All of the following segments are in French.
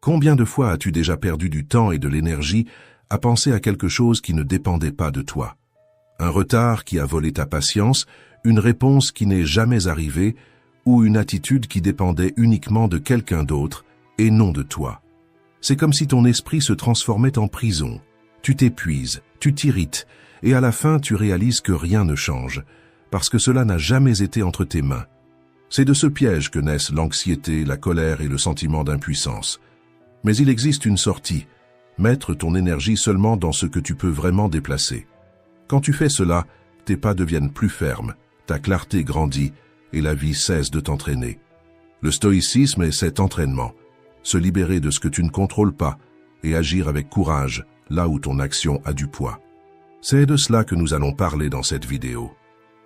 Combien de fois as-tu déjà perdu du temps et de l'énergie à penser à quelque chose qui ne dépendait pas de toi? Un retard qui a volé ta patience, une réponse qui n'est jamais arrivée, ou une attitude qui dépendait uniquement de quelqu'un d'autre et non de toi. C'est comme si ton esprit se transformait en prison. Tu t'épuises, tu t'irrites, et à la fin tu réalises que rien ne change, parce que cela n'a jamais été entre tes mains. C'est de ce piège que naissent l'anxiété, la colère et le sentiment d'impuissance. Mais il existe une sortie, mettre ton énergie seulement dans ce que tu peux vraiment déplacer. Quand tu fais cela, tes pas deviennent plus fermes, ta clarté grandit et la vie cesse de t'entraîner. Le stoïcisme est cet entraînement, se libérer de ce que tu ne contrôles pas et agir avec courage là où ton action a du poids. C'est de cela que nous allons parler dans cette vidéo.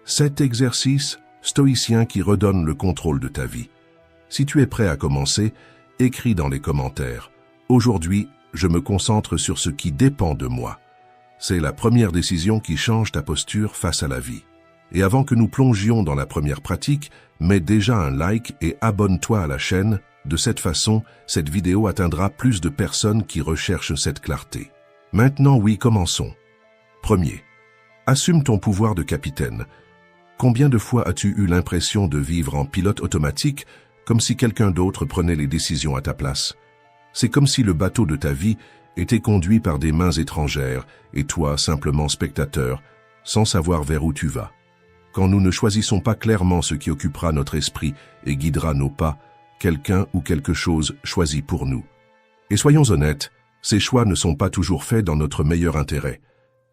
7 exercices stoïciens qui redonnent le contrôle de ta vie. Si tu es prêt à commencer, écris dans les commentaires. Aujourd'hui, je me concentre sur ce qui dépend de moi. C'est la première décision qui change ta posture face à la vie. Et avant que nous plongions dans la première pratique, mets déjà un like et abonne-toi à la chaîne. De cette façon, cette vidéo atteindra plus de personnes qui recherchent cette clarté. Maintenant, oui, commençons. Premier, assume ton pouvoir de capitaine. Combien de fois as-tu eu l'impression de vivre en pilote automatique, comme si quelqu'un d'autre prenait les décisions à ta place? C'est comme si le bateau de ta vie était conduit par des mains étrangères et toi simplement spectateur, sans savoir vers où tu vas. Quand nous ne choisissons pas clairement ce qui occupera notre esprit et guidera nos pas, quelqu'un ou quelque chose choisit pour nous. Et soyons honnêtes, ces choix ne sont pas toujours faits dans notre meilleur intérêt.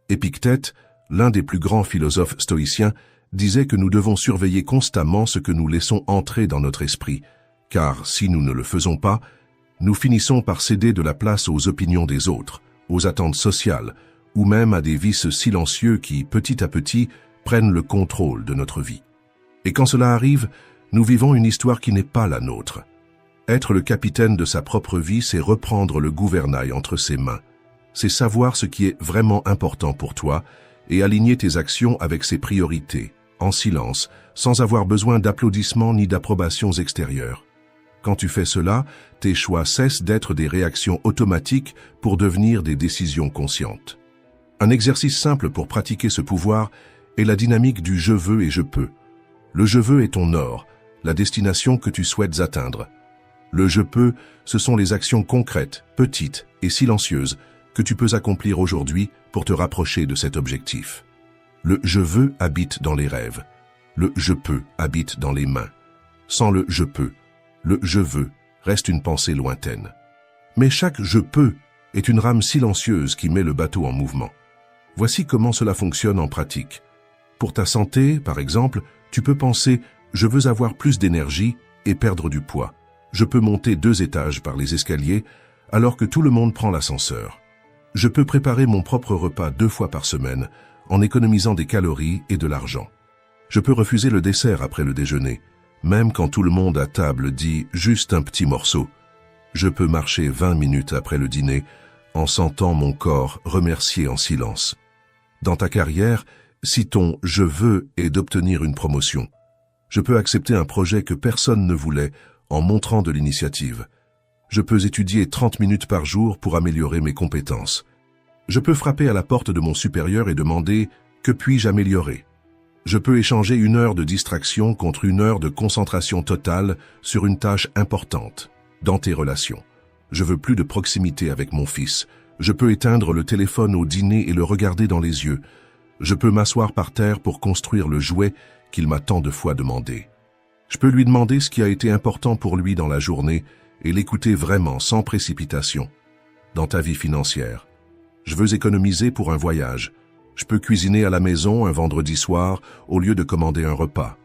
Épictète, l'un des plus grands philosophes stoïciens, disait que nous devons surveiller constamment ce que nous laissons entrer dans notre esprit, car si nous ne le faisons pas, nous finissons par céder de la place aux opinions des autres, aux attentes sociales, ou même à des vices silencieux qui, petit à petit, prennent le contrôle de notre vie. Et quand cela arrive, nous vivons une histoire qui n'est pas la nôtre. Être le capitaine de sa propre vie, c'est reprendre le gouvernail entre ses mains. C'est savoir ce qui est vraiment important pour toi et aligner tes actions avec ses priorités, en silence, sans avoir besoin d'applaudissements ni d'approbations extérieures. Quand tu fais cela, tes choix cessent d'être des réactions automatiques pour devenir des décisions conscientes. Un exercice simple pour pratiquer ce pouvoir est la dynamique du « je veux » et « je peux ». Le « je veux » est ton or, la destination que tu souhaites atteindre. Le « je peux », ce sont les actions concrètes, petites et silencieuses que tu peux accomplir aujourd'hui pour te rapprocher de cet objectif. Le « je veux » habite dans les rêves. Le « je peux » habite dans les mains. Sans le « je peux », le « je veux » reste une pensée lointaine. Mais chaque « je peux » est une rame silencieuse qui met le bateau en mouvement. Voici comment cela fonctionne en pratique. Pour ta santé, par exemple, tu peux penser « je veux avoir plus d'énergie et perdre du poids. Je peux monter 2 étages par les escaliers alors que tout le monde prend l'ascenseur. Je peux préparer mon propre repas 2 fois par semaine en économisant des calories et de l'argent. Je peux refuser le dessert après le déjeuner, même quand tout le monde à table dit juste un petit morceau. Je peux marcher 20 minutes après le dîner en sentant mon corps remercier en silence. Dans ta carrière, si ton « je veux » est d'obtenir une promotion, je peux accepter un projet que personne ne voulait en montrant de l'initiative. Je peux étudier 30 minutes par jour pour améliorer mes compétences. Je peux frapper à la porte de mon supérieur et demander « que puis-je améliorer ?» Je peux échanger 1 heure de distraction contre 1 heure de concentration totale sur une tâche importante, dans tes relations. Je veux plus de proximité avec mon fils. Je peux éteindre le téléphone au dîner et le regarder dans les yeux. Je peux m'asseoir par terre pour construire le jouet qu'il m'a tant de fois demandé. Je peux lui demander ce qui a été important pour lui dans la journée et l'écouter vraiment sans précipitation. Dans ta vie financière, je veux économiser pour un voyage. Je peux cuisiner à la maison un vendredi soir au lieu de commander un repas.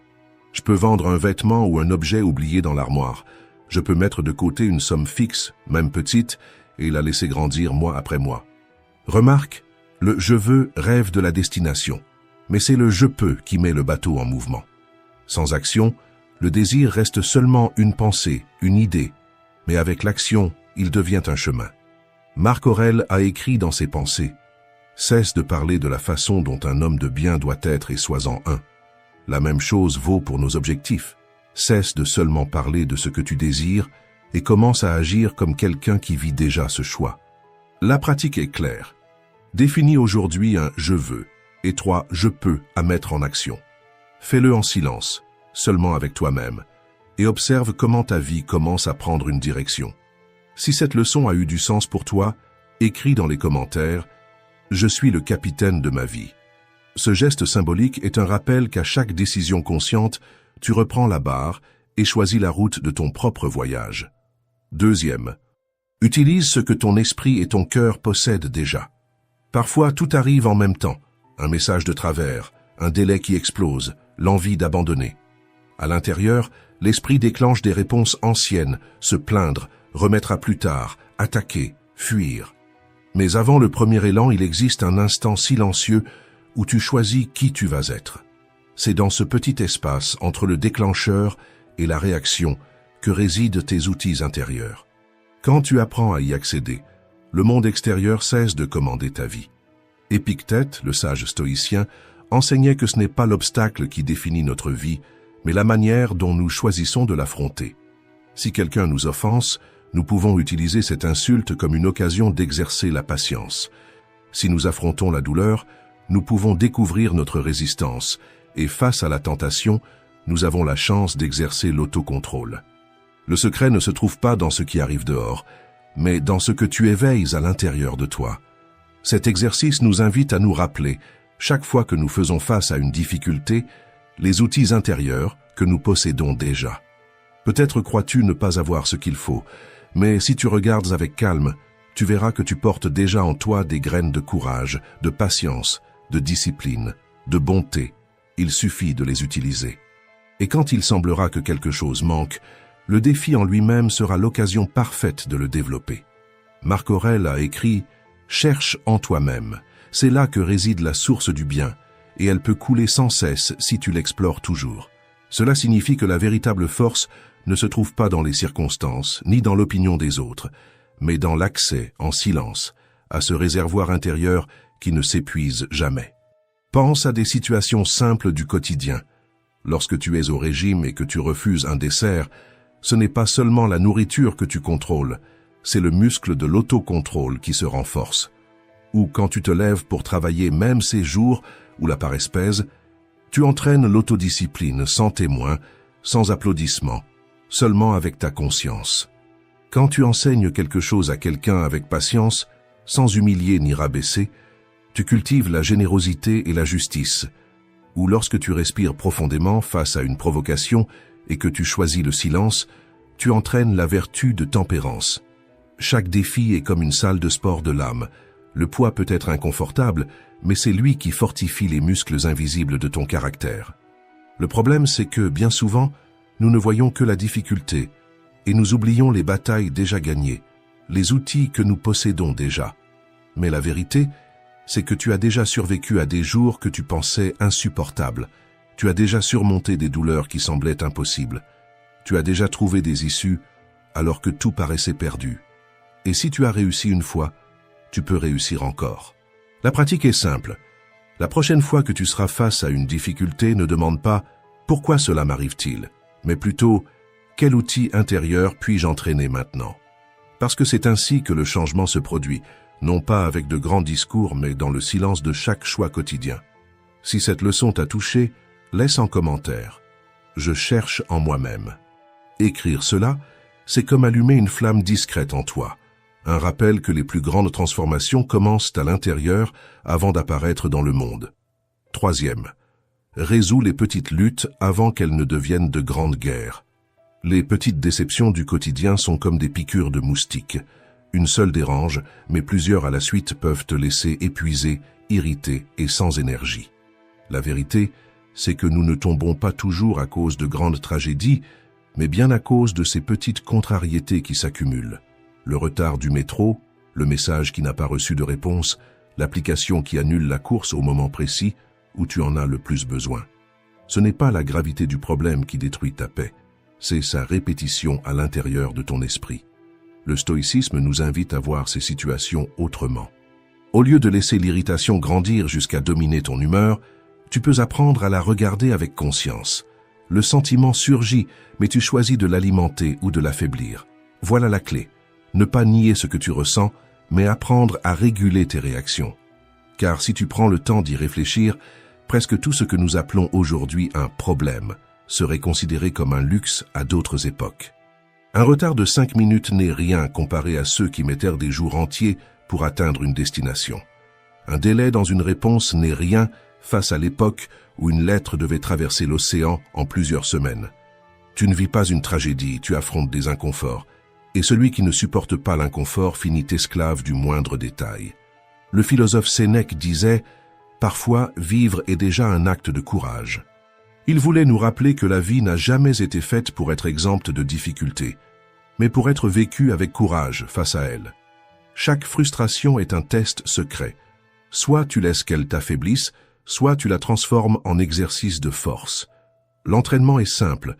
Je peux vendre un vêtement ou un objet oublié dans l'armoire. Je peux mettre de côté une somme fixe, même petite, et la laisser grandir mois après mois. Remarque, le « je veux » rêve de la destination, mais c'est le « je peux » qui met le bateau en mouvement. Sans action, le désir reste seulement une pensée, une idée, mais avec l'action, il devient un chemin. Marc Aurèle a écrit dans ses pensées « Cesse de parler de la façon dont un homme de bien doit être et sois-en un. La même chose vaut pour nos objectifs. Cesse de seulement parler de ce que tu désires et commence à agir comme quelqu'un qui vit déjà ce choix. La pratique est claire. Définis aujourd'hui un « je veux » et 3 « je peux » à mettre en action. Fais-le en silence, seulement avec toi-même, et observe comment ta vie commence à prendre une direction. Si cette leçon a eu du sens pour toi, écris dans les commentaires « Je suis le capitaine de ma vie ». Ce geste symbolique est un rappel qu'à chaque décision consciente, tu reprends la barre et choisis la route de ton propre voyage. Deuxième, utilise ce que ton esprit et ton cœur possèdent déjà. Parfois, tout arrive en même temps. Un message de travers, un délai qui explose, l'envie d'abandonner. À l'intérieur, l'esprit déclenche des réponses anciennes, se plaindre, remettre à plus tard, attaquer, fuir. Mais avant le premier élan, il existe un instant silencieux où tu choisis qui tu vas être. C'est dans ce petit espace entre le déclencheur et la réaction que résident tes outils intérieurs. Quand tu apprends à y accéder, le monde extérieur cesse de commander ta vie. Épictète, le sage stoïcien, enseignait que ce n'est pas l'obstacle qui définit notre vie, mais la manière dont nous choisissons de l'affronter. Si quelqu'un nous offense, nous pouvons utiliser cette insulte comme une occasion d'exercer la patience. Si nous affrontons la douleur, nous pouvons découvrir notre résistance, et face à la tentation, nous avons la chance d'exercer l'autocontrôle. Le secret ne se trouve pas dans ce qui arrive dehors, mais dans ce que tu éveilles à l'intérieur de toi. Cet exercice nous invite à nous rappeler, chaque fois que nous faisons face à une difficulté, les outils intérieurs que nous possédons déjà. Peut-être crois-tu ne pas avoir ce qu'il faut, mais si tu regardes avec calme, tu verras que tu portes déjà en toi des graines de courage, de patience, de discipline, de bonté. Il suffit de les utiliser. Et quand il semblera que quelque chose manque, le défi en lui-même sera l'occasion parfaite de le développer. Marc Aurèle a écrit « Cherche en toi-même ». C'est là que réside la source du bien, et elle peut couler sans cesse si tu l'explores toujours. Cela signifie que la véritable force ne se trouve pas dans les circonstances, ni dans l'opinion des autres, mais dans l'accès, en silence, à ce réservoir intérieur qui ne s'épuise jamais. Pense à des situations simples du quotidien. Lorsque tu es au régime et que tu refuses un dessert, ce n'est pas seulement la nourriture que tu contrôles, c'est le muscle de l'autocontrôle qui se renforce. Ou quand tu te lèves pour travailler même ces jours où la paresse pèse, tu entraînes l'autodiscipline sans témoin, sans applaudissements, seulement avec ta conscience. Quand tu enseignes quelque chose à quelqu'un avec patience, sans humilier ni rabaisser, tu cultives la générosité et la justice. Ou lorsque tu respires profondément face à une provocation et que tu choisis le silence, tu entraînes la vertu de tempérance. Chaque défi est comme une salle de sport de l'âme. Le poids peut être inconfortable, mais c'est lui qui fortifie les muscles invisibles de ton caractère. Le problème, c'est que, bien souvent, nous ne voyons que la difficulté, et nous oublions les batailles déjà gagnées, les outils que nous possédons déjà. Mais la vérité, c'est que tu as déjà survécu à des jours que tu pensais insupportables. Tu as déjà surmonté des douleurs qui semblaient impossibles. Tu as déjà trouvé des issues alors que tout paraissait perdu. Et si tu as réussi une fois, tu peux réussir encore. La pratique est simple. La prochaine fois que tu seras face à une difficulté, ne demande pas « Pourquoi cela m'arrive-t-il ?», mais plutôt « Quel outil intérieur puis-je entraîner maintenant ?» Parce que c'est ainsi que le changement se produit, non pas avec de grands discours, mais dans le silence de chaque choix quotidien. Si cette leçon t'a touché, laisse en commentaire « Je cherche en moi-même ». Écrire cela, c'est comme allumer une flamme discrète en toi. Un rappel que les plus grandes transformations commencent à l'intérieur avant d'apparaître dans le monde. Troisième, résous les petites luttes avant qu'elles ne deviennent de grandes guerres. Les petites déceptions du quotidien sont comme des piqûres de moustiques. Une seule dérange, mais plusieurs à la suite peuvent te laisser épuisé, irrité et sans énergie. La vérité, c'est que nous ne tombons pas toujours à cause de grandes tragédies, mais bien à cause de ces petites contrariétés qui s'accumulent. Le retard du métro, le message qui n'a pas reçu de réponse, l'application qui annule la course au moment précis où tu en as le plus besoin. Ce n'est pas la gravité du problème qui détruit ta paix, c'est sa répétition à l'intérieur de ton esprit. Le stoïcisme nous invite à voir ces situations autrement. Au lieu de laisser l'irritation grandir jusqu'à dominer ton humeur, tu peux apprendre à la regarder avec conscience. Le sentiment surgit, mais tu choisis de l'alimenter ou de l'affaiblir. Voilà la clé. Ne pas nier ce que tu ressens, mais apprendre à réguler tes réactions. Car si tu prends le temps d'y réfléchir, presque tout ce que nous appelons aujourd'hui un problème serait considéré comme un luxe à d'autres époques. Un retard de 5 minutes n'est rien comparé à ceux qui mettèrent des jours entiers pour atteindre une destination. Un délai dans une réponse n'est rien face à l'époque où une lettre devait traverser l'océan en plusieurs semaines. Tu ne vis pas une tragédie, tu affrontes des inconforts. Et celui qui ne supporte pas l'inconfort finit esclave du moindre détail. Le philosophe Sénèque disait « Parfois, vivre est déjà un acte de courage ». Il voulait nous rappeler que la vie n'a jamais été faite pour être exempte de difficultés, mais pour être vécue avec courage face à elle. Chaque frustration est un test secret. Soit tu laisses qu'elle t'affaiblisse, soit tu la transformes en exercice de force. L'entraînement est simple.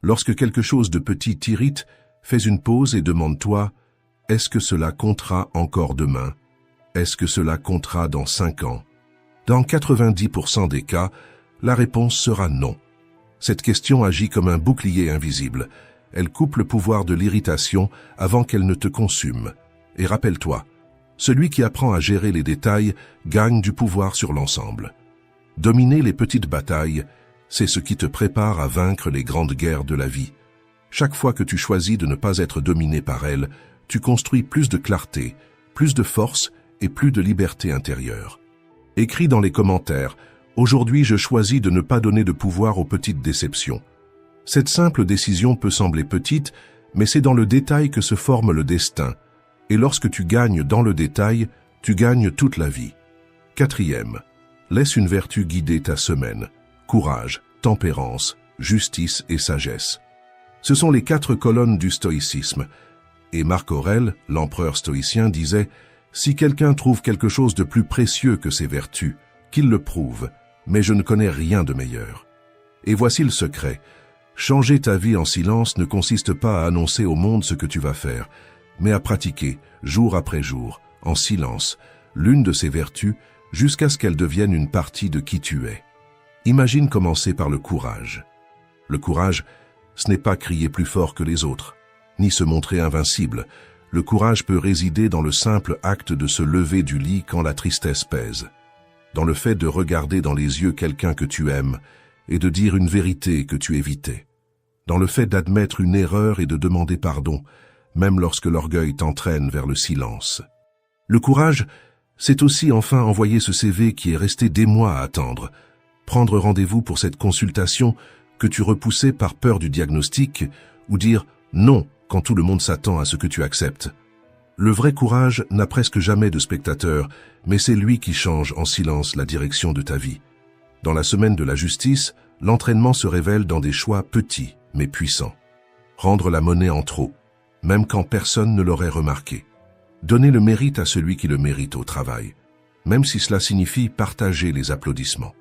Lorsque quelque chose de petit t'irrite, fais une pause et demande-toi « Est-ce que cela comptera encore demain? Est-ce que cela comptera dans 5 ans ?» Dans 90% des cas, la réponse sera non. Cette question agit comme un bouclier invisible. Elle coupe le pouvoir de l'irritation avant qu'elle ne te consume. Et rappelle-toi, celui qui apprend à gérer les détails gagne du pouvoir sur l'ensemble. Dominer les petites batailles, c'est ce qui te prépare à vaincre les grandes guerres de la vie. Chaque fois que tu choisis de ne pas être dominé par elles, tu construis plus de clarté, plus de force et plus de liberté intérieure. Écris dans les commentaires « Aujourd'hui, je choisis de ne pas donner de pouvoir aux petites déceptions ». Cette simple décision peut sembler petite, mais c'est dans le détail que se forme le destin. Et lorsque tu gagnes dans le détail, tu gagnes toute la vie. 4e, laisse une vertu guider ta semaine. Courage, tempérance, justice et sagesse. Ce sont les 4 colonnes du stoïcisme. Et Marc Aurèle, l'empereur stoïcien, disait « Si quelqu'un trouve quelque chose de plus précieux que ses vertus, qu'il le prouve, mais je ne connais rien de meilleur. » Et voici le secret. Changer ta vie en silence ne consiste pas à annoncer au monde ce que tu vas faire, mais à pratiquer, jour après jour, en silence, l'une de ces vertus, jusqu'à ce qu'elle devienne une partie de qui tu es. Imagine commencer par le courage. Le courage, ce n'est pas crier plus fort que les autres, ni se montrer invincible. Le courage peut résider dans le simple acte de se lever du lit quand la tristesse pèse, dans le fait de regarder dans les yeux quelqu'un que tu aimes et de dire une vérité que tu évitais, dans le fait d'admettre une erreur et de demander pardon, même lorsque l'orgueil t'entraîne vers le silence. Le courage, c'est aussi enfin envoyer ce CV qui est resté des mois à attendre, prendre rendez-vous pour cette consultation que tu repoussais par peur du diagnostic, ou dire non quand tout le monde s'attend à ce que tu acceptes. Le vrai courage n'a presque jamais de spectateur, mais c'est lui qui change en silence la direction de ta vie. Dans la semaine de la justice, l'entraînement se révèle dans des choix petits mais puissants. Rendre la monnaie en trop, même quand personne ne l'aurait remarqué. Donner le mérite à celui qui le mérite au travail, même si cela signifie partager les applaudissements.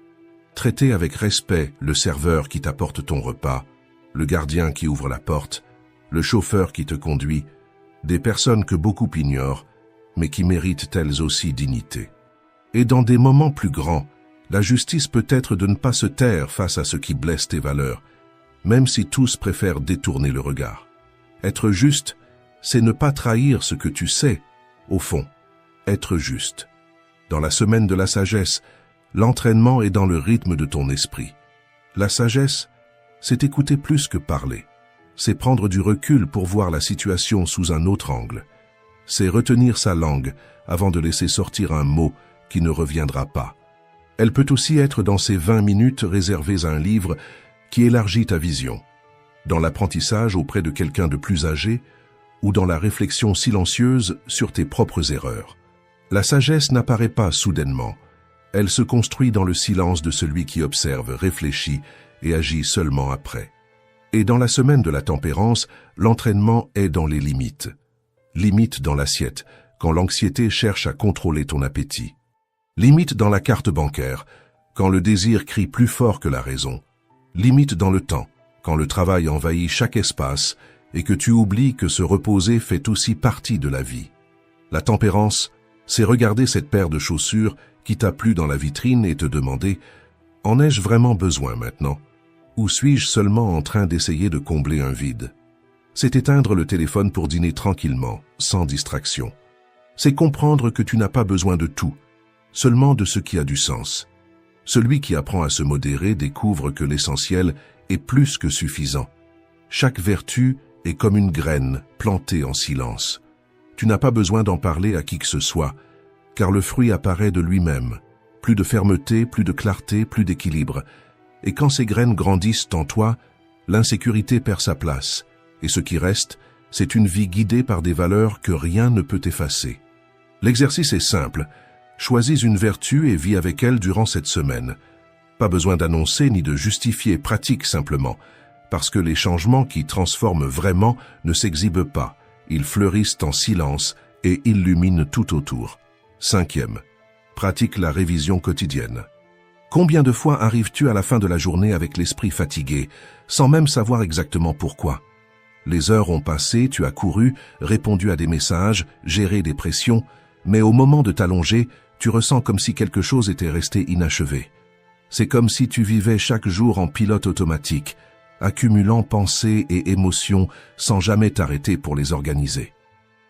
Traiter avec respect le serveur qui t'apporte ton repas, le gardien qui ouvre la porte, le chauffeur qui te conduit, des personnes que beaucoup ignorent, mais qui méritent elles aussi dignité. Et dans des moments plus grands, la justice peut être de ne pas se taire face à ce qui blesse tes valeurs, même si tous préfèrent détourner le regard. Être juste, c'est ne pas trahir ce que tu sais, au fond, être juste. Dans la semaine de la sagesse, l'entraînement est dans le rythme de ton esprit. La sagesse, c'est écouter plus que parler. C'est prendre du recul pour voir la situation sous un autre angle. C'est retenir sa langue avant de laisser sortir un mot qui ne reviendra pas. Elle peut aussi être dans ces 20 minutes réservées à un livre qui élargit ta vision, dans l'apprentissage auprès de quelqu'un de plus âgé ou dans la réflexion silencieuse sur tes propres erreurs. La sagesse n'apparaît pas soudainement. Elle se construit dans le silence de celui qui observe, réfléchit et agit seulement après. Et dans la semaine de la tempérance, l'entraînement est dans les limites. Limite dans l'assiette, quand l'anxiété cherche à contrôler ton appétit. Limite dans la carte bancaire, quand le désir crie plus fort que la raison. Limite dans le temps, quand le travail envahit chaque espace et que tu oublies que se reposer fait aussi partie de la vie. La tempérance, c'est regarder cette paire de chaussures qui t'a plu dans la vitrine et te demander « En ai-je vraiment besoin maintenant ? Ou suis-je seulement en train d'essayer de combler un vide ?» C'est éteindre le téléphone pour dîner tranquillement, sans distraction. C'est comprendre que tu n'as pas besoin de tout, seulement de ce qui a du sens. Celui qui apprend à se modérer découvre que l'essentiel est plus que suffisant. Chaque vertu est comme une graine plantée en silence. Tu n'as pas besoin d'en parler à qui que ce soit, car le fruit apparaît de lui-même. Plus de fermeté, plus de clarté, plus d'équilibre. Et quand ces graines grandissent en toi, l'insécurité perd sa place. Et ce qui reste, c'est une vie guidée par des valeurs que rien ne peut effacer. L'exercice est simple. Choisis une vertu et vis avec elle durant cette semaine. Pas besoin d'annoncer ni de justifier, pratique simplement. Parce que les changements qui transforment vraiment ne s'exhibent pas. Ils fleurissent en silence et illuminent tout autour. 5e. Pratique la révision quotidienne. Combien de fois arrives-tu à la fin de la journée avec l'esprit fatigué, sans même savoir exactement pourquoi? Les heures ont passé, tu as couru, répondu à des messages, géré des pressions, mais au moment de t'allonger, tu ressens comme si quelque chose était resté inachevé. C'est comme si tu vivais chaque jour en pilote automatique, accumulant pensées et émotions sans jamais t'arrêter pour les organiser.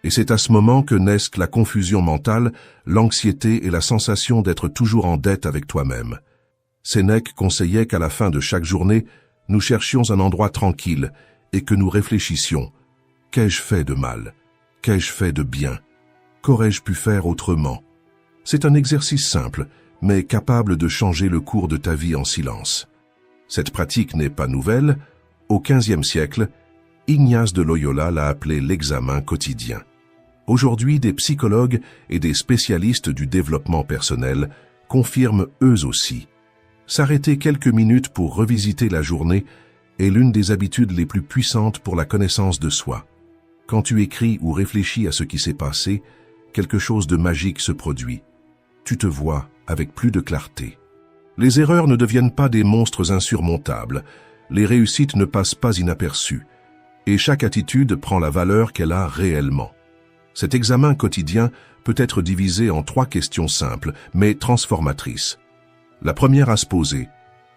Et c'est à ce moment que naissent la confusion mentale, l'anxiété et la sensation d'être toujours en dette avec toi-même. Sénèque conseillait qu'à la fin de chaque journée, nous cherchions un endroit tranquille et que nous réfléchissions. Qu'ai-je fait de mal? Qu'ai-je fait de bien? Qu'aurais-je pu faire autrement? C'est un exercice simple, mais capable de changer le cours de ta vie en silence. Cette pratique n'est pas nouvelle. Au XVe siècle, Ignace de Loyola l'a appelé l'examen quotidien. Aujourd'hui, des psychologues et des spécialistes du développement personnel confirment eux aussi. S'arrêter quelques minutes pour revisiter la journée est l'une des habitudes les plus puissantes pour la connaissance de soi. Quand tu écris ou réfléchis à ce qui s'est passé, quelque chose de magique se produit. Tu te vois avec plus de clarté. Les erreurs ne deviennent pas des monstres insurmontables, les réussites ne passent pas inaperçues, et chaque attitude prend la valeur qu'elle a réellement. Cet examen quotidien peut être divisé en 3 questions simples, mais transformatrices. La première à se poser: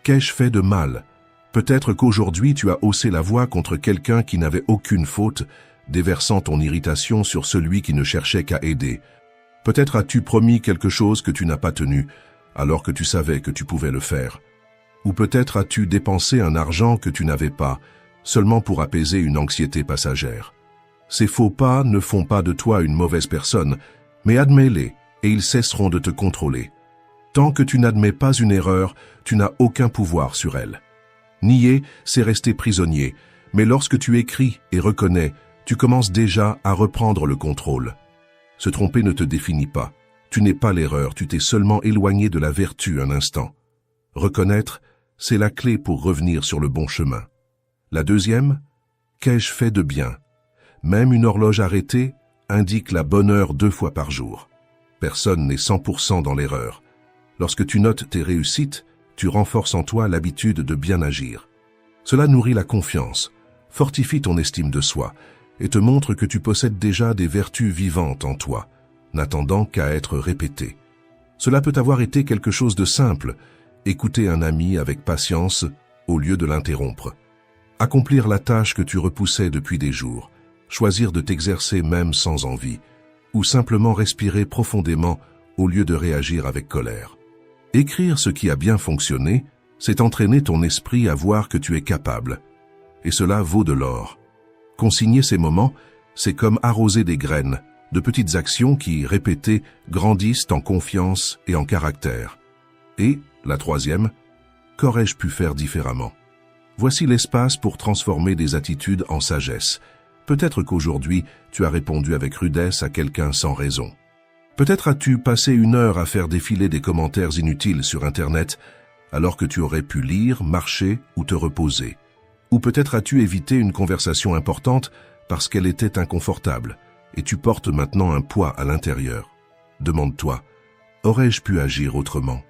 qu'ai-je fait de mal? Peut-être qu'aujourd'hui tu as haussé la voix contre quelqu'un qui n'avait aucune faute, déversant ton irritation sur celui qui ne cherchait qu'à aider. Peut-être as-tu promis quelque chose que tu n'as pas tenu, alors que tu savais que tu pouvais le faire. Ou peut-être as-tu dépensé un argent que tu n'avais pas, seulement pour apaiser une anxiété passagère. Ces faux pas ne font pas de toi une mauvaise personne, mais admets-les et ils cesseront de te contrôler. Tant que tu n'admets pas une erreur, tu n'as aucun pouvoir sur elle. Nier, c'est rester prisonnier, mais lorsque tu écris et reconnais, tu commences déjà à reprendre le contrôle. Se tromper ne te définit pas. Tu n'es pas l'erreur, tu t'es seulement éloigné de la vertu un instant. Reconnaître, c'est la clé pour revenir sur le bon chemin. La deuxième, qu'ai-je fait de bien? Même une horloge arrêtée indique la bonne heure 2 fois par jour. Personne n'est 100% dans l'erreur. Lorsque tu notes tes réussites, tu renforces en toi l'habitude de bien agir. Cela nourrit la confiance, fortifie ton estime de soi et te montre que tu possèdes déjà des vertus vivantes en toi, n'attendant qu'à être répétées. Cela peut avoir été quelque chose de simple, écouter un ami avec patience au lieu de l'interrompre. Accomplir la tâche que tu repoussais depuis des jours, choisir de t'exercer même sans envie, ou simplement respirer profondément au lieu de réagir avec colère. Écrire ce qui a bien fonctionné, c'est entraîner ton esprit à voir que tu es capable. Et cela vaut de l'or. Consigner ces moments, c'est comme arroser des graines, de petites actions qui, répétées, grandissent en confiance et en caractère. Et, la troisième, qu'aurais-je pu faire différemment? Voici l'espace pour transformer des attitudes en sagesse. Peut-être qu'aujourd'hui, tu as répondu avec rudesse à quelqu'un sans raison. Peut-être as-tu passé 1 heure à faire défiler des commentaires inutiles sur Internet, alors que tu aurais pu lire, marcher ou te reposer. Ou peut-être as-tu évité une conversation importante parce qu'elle était inconfortable, et tu portes maintenant un poids à l'intérieur. Demande-toi, aurais-je pu agir autrement?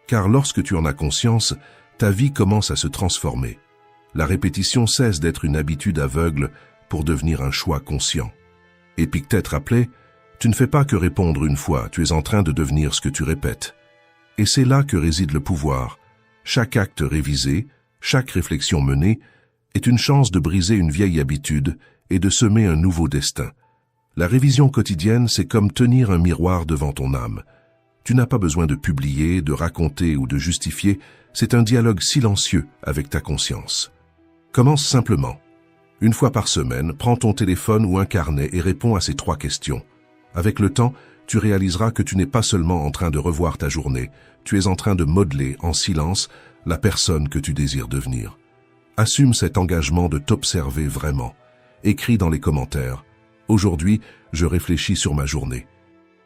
Car lorsque tu en as conscience, ta vie commence à se transformer. La répétition cesse d'être une habitude aveugle pour devenir un choix conscient. Épictète rappelait, tu ne fais pas que répondre une fois, tu es en train de devenir ce que tu répètes. Et c'est là que réside le pouvoir. Chaque acte révisé, chaque réflexion menée, est une chance de briser une vieille habitude et de semer un nouveau destin. La révision quotidienne, c'est comme tenir un miroir devant ton âme. Tu n'as pas besoin de publier, de raconter ou de justifier, c'est un dialogue silencieux avec ta conscience. Commence simplement. Une fois par semaine, prends ton téléphone ou un carnet et réponds à ces 3 questions. Avec le temps, tu réaliseras que tu n'es pas seulement en train de revoir ta journée, tu es en train de modeler en silence la personne que tu désires devenir. Assume cet engagement de t'observer vraiment. Écris dans les commentaires. Aujourd'hui, je réfléchis sur ma journée.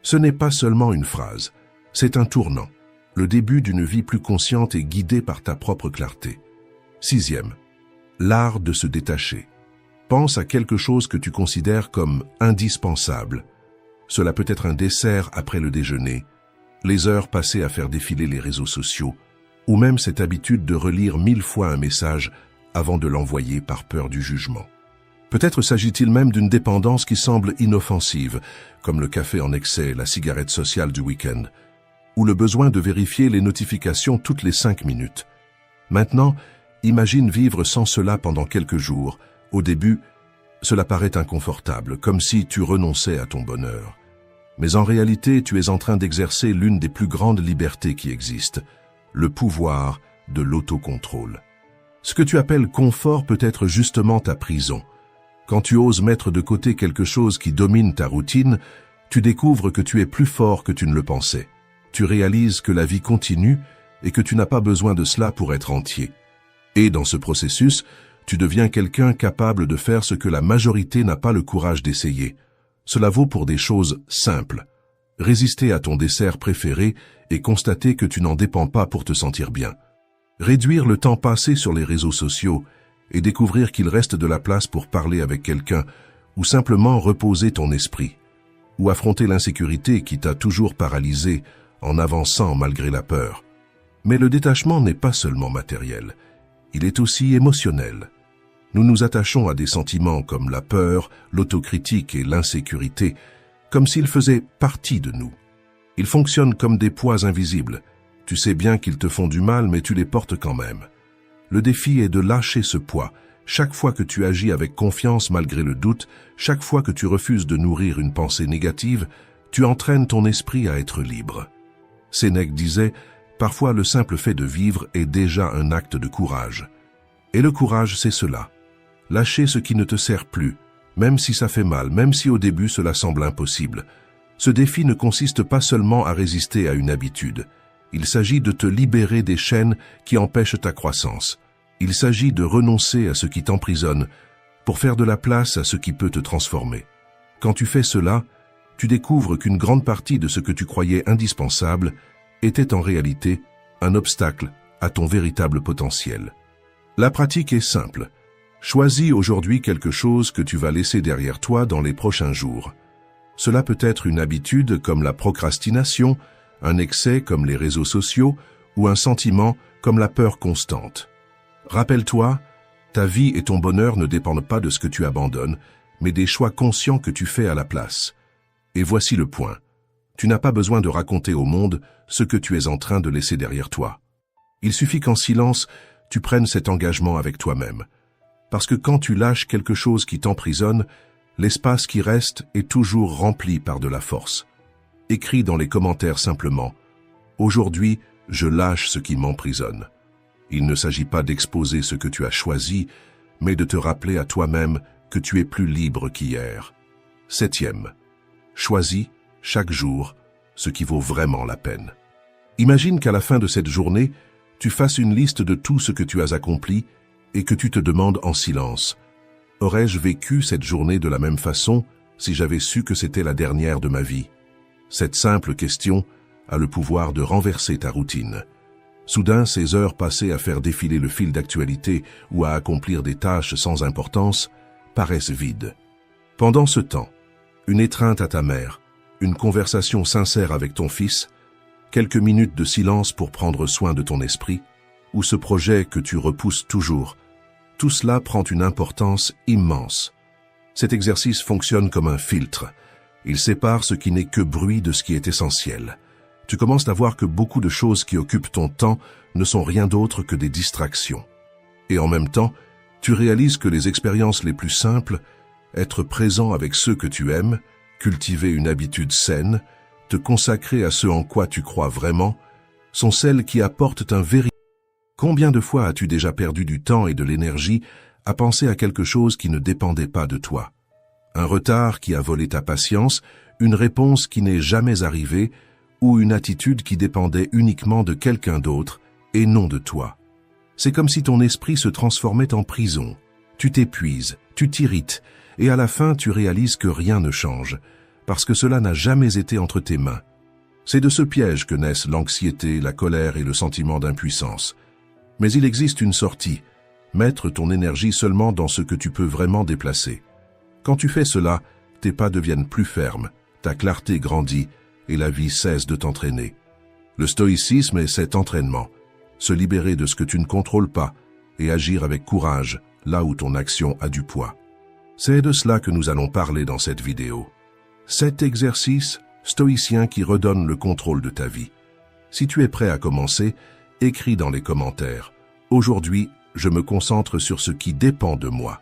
Ce n'est pas seulement une phrase, c'est un tournant, le début d'une vie plus consciente et guidée par ta propre clarté. 6e, l'art de se détacher. Pense à quelque chose que tu considères comme indispensable. Cela peut être un dessert après le déjeuner, les heures passées à faire défiler les réseaux sociaux, ou même cette habitude de relire 1000 fois un message avant de l'envoyer par peur du jugement. Peut-être s'agit-il même d'une dépendance qui semble inoffensive, comme le café en excès, la cigarette sociale du week-end, ou le besoin de vérifier les notifications toutes les 5 minutes. Maintenant, imagine vivre sans cela pendant quelques jours. Au début, cela paraît inconfortable, comme si tu renonçais à ton bonheur. Mais en réalité, tu es en train d'exercer l'une des plus grandes libertés qui existent, le pouvoir de l'autocontrôle. Ce que tu appelles confort peut être justement ta prison. Quand tu oses mettre de côté quelque chose qui domine ta routine, tu découvres que tu es plus fort que tu ne le pensais. Tu réalises que la vie continue et que tu n'as pas besoin de cela pour être entier. Et dans ce processus, tu deviens quelqu'un capable de faire ce que la majorité n'a pas le courage d'essayer. Cela vaut pour des choses simples. Résister à ton dessert préféré et constater que tu n'en dépends pas pour te sentir bien. Réduire le temps passé sur les réseaux sociaux et découvrir qu'il reste de la place pour parler avec quelqu'un ou simplement reposer ton esprit. Ou affronter l'insécurité qui t'a toujours paralysé en avançant malgré la peur. Mais le détachement n'est pas seulement matériel, il est aussi émotionnel. Nous nous attachons à des sentiments comme la peur, l'autocritique et l'insécurité, comme s'ils faisaient partie de nous. Ils fonctionnent comme des poids invisibles. Tu sais bien qu'ils te font du mal, mais tu les portes quand même. Le défi est de lâcher ce poids. Chaque fois que tu agis avec confiance malgré le doute, chaque fois que tu refuses de nourrir une pensée négative, tu entraînes ton esprit à être libre. Sénèque disait « Parfois le simple fait de vivre est déjà un acte de courage. » Et le courage, c'est cela. Lâcher ce qui ne te sert plus, même si ça fait mal, même si au début cela semble impossible. Ce défi ne consiste pas seulement à résister à une habitude. Il s'agit de te libérer des chaînes qui empêchent ta croissance. Il s'agit de renoncer à ce qui t'emprisonne pour faire de la place à ce qui peut te transformer. Quand tu fais cela, tu découvres qu'une grande partie de ce que tu croyais indispensable était en réalité un obstacle à ton véritable potentiel. La pratique est simple. Choisis aujourd'hui quelque chose que tu vas laisser derrière toi dans les prochains jours. Cela peut être une habitude comme la procrastination, un excès comme les réseaux sociaux ou un sentiment comme la peur constante. Rappelle-toi, ta vie et ton bonheur ne dépendent pas de ce que tu abandonnes, mais des choix conscients que tu fais à la place. Et voici le point. Tu n'as pas besoin de raconter au monde ce que tu es en train de laisser derrière toi. Il suffit qu'en silence, tu prennes cet engagement avec toi-même. Parce que quand tu lâches quelque chose qui t'emprisonne, l'espace qui reste est toujours rempli par de la force. Écris dans les commentaires simplement « Aujourd'hui, je lâche ce qui m'emprisonne ». Il ne s'agit pas d'exposer ce que tu as choisi, mais de te rappeler à toi-même que tu es plus libre qu'hier. 7e. Choisis, chaque jour, ce qui vaut vraiment la peine. Imagine qu'à la fin de cette journée, tu fasses une liste de tout ce que tu as accompli et que tu te demandes en silence « Aurais-je vécu cette journée de la même façon si j'avais su que c'était la dernière de ma vie ?» Cette simple question a le pouvoir de renverser ta routine. Soudain, ces heures passées à faire défiler le fil d'actualité ou à accomplir des tâches sans importance paraissent vides. Pendant ce temps, une étreinte à ta mère, une conversation sincère avec ton fils, quelques minutes de silence pour prendre soin de ton esprit, ou ce projet que tu repousses toujours, tout cela prend une importance immense. Cet exercice fonctionne comme un filtre. Il sépare ce qui n'est que bruit de ce qui est essentiel. Tu commences à voir que beaucoup de choses qui occupent ton temps ne sont rien d'autre que des distractions. Et en même temps, tu réalises que les expériences les plus simples, être présent avec ceux que tu aimes, cultiver une habitude saine, te consacrer à ce en quoi tu crois vraiment, sont celles qui apportent un véritable... Combien de fois as-tu déjà perdu du temps et de l'énergie à penser à quelque chose qui ne dépendait pas de toi? Un retard qui a volé ta patience, une réponse qui n'est jamais arrivée, ou une attitude qui dépendait uniquement de quelqu'un d'autre et non de toi. C'est comme si ton esprit se transformait en prison. Tu t'épuises, tu t'irrites, et à la fin tu réalises que rien ne change, parce que cela n'a jamais été entre tes mains. C'est de ce piège que naissent l'anxiété, la colère et le sentiment d'impuissance. Mais il existe une sortie, mettre ton énergie seulement dans ce que tu peux vraiment déplacer. Quand tu fais cela, tes pas deviennent plus fermes, ta clarté grandit et la vie cesse de t'entraîner. Le stoïcisme est cet entraînement, se libérer de ce que tu ne contrôles pas et agir avec courage là où ton action a du poids. C'est de cela que nous allons parler dans cette vidéo. 7 exercices stoïciens qui redonnent le contrôle de ta vie. Si tu es prêt à commencer, écris dans les commentaires. Aujourd'hui, je me concentre sur ce qui dépend de moi.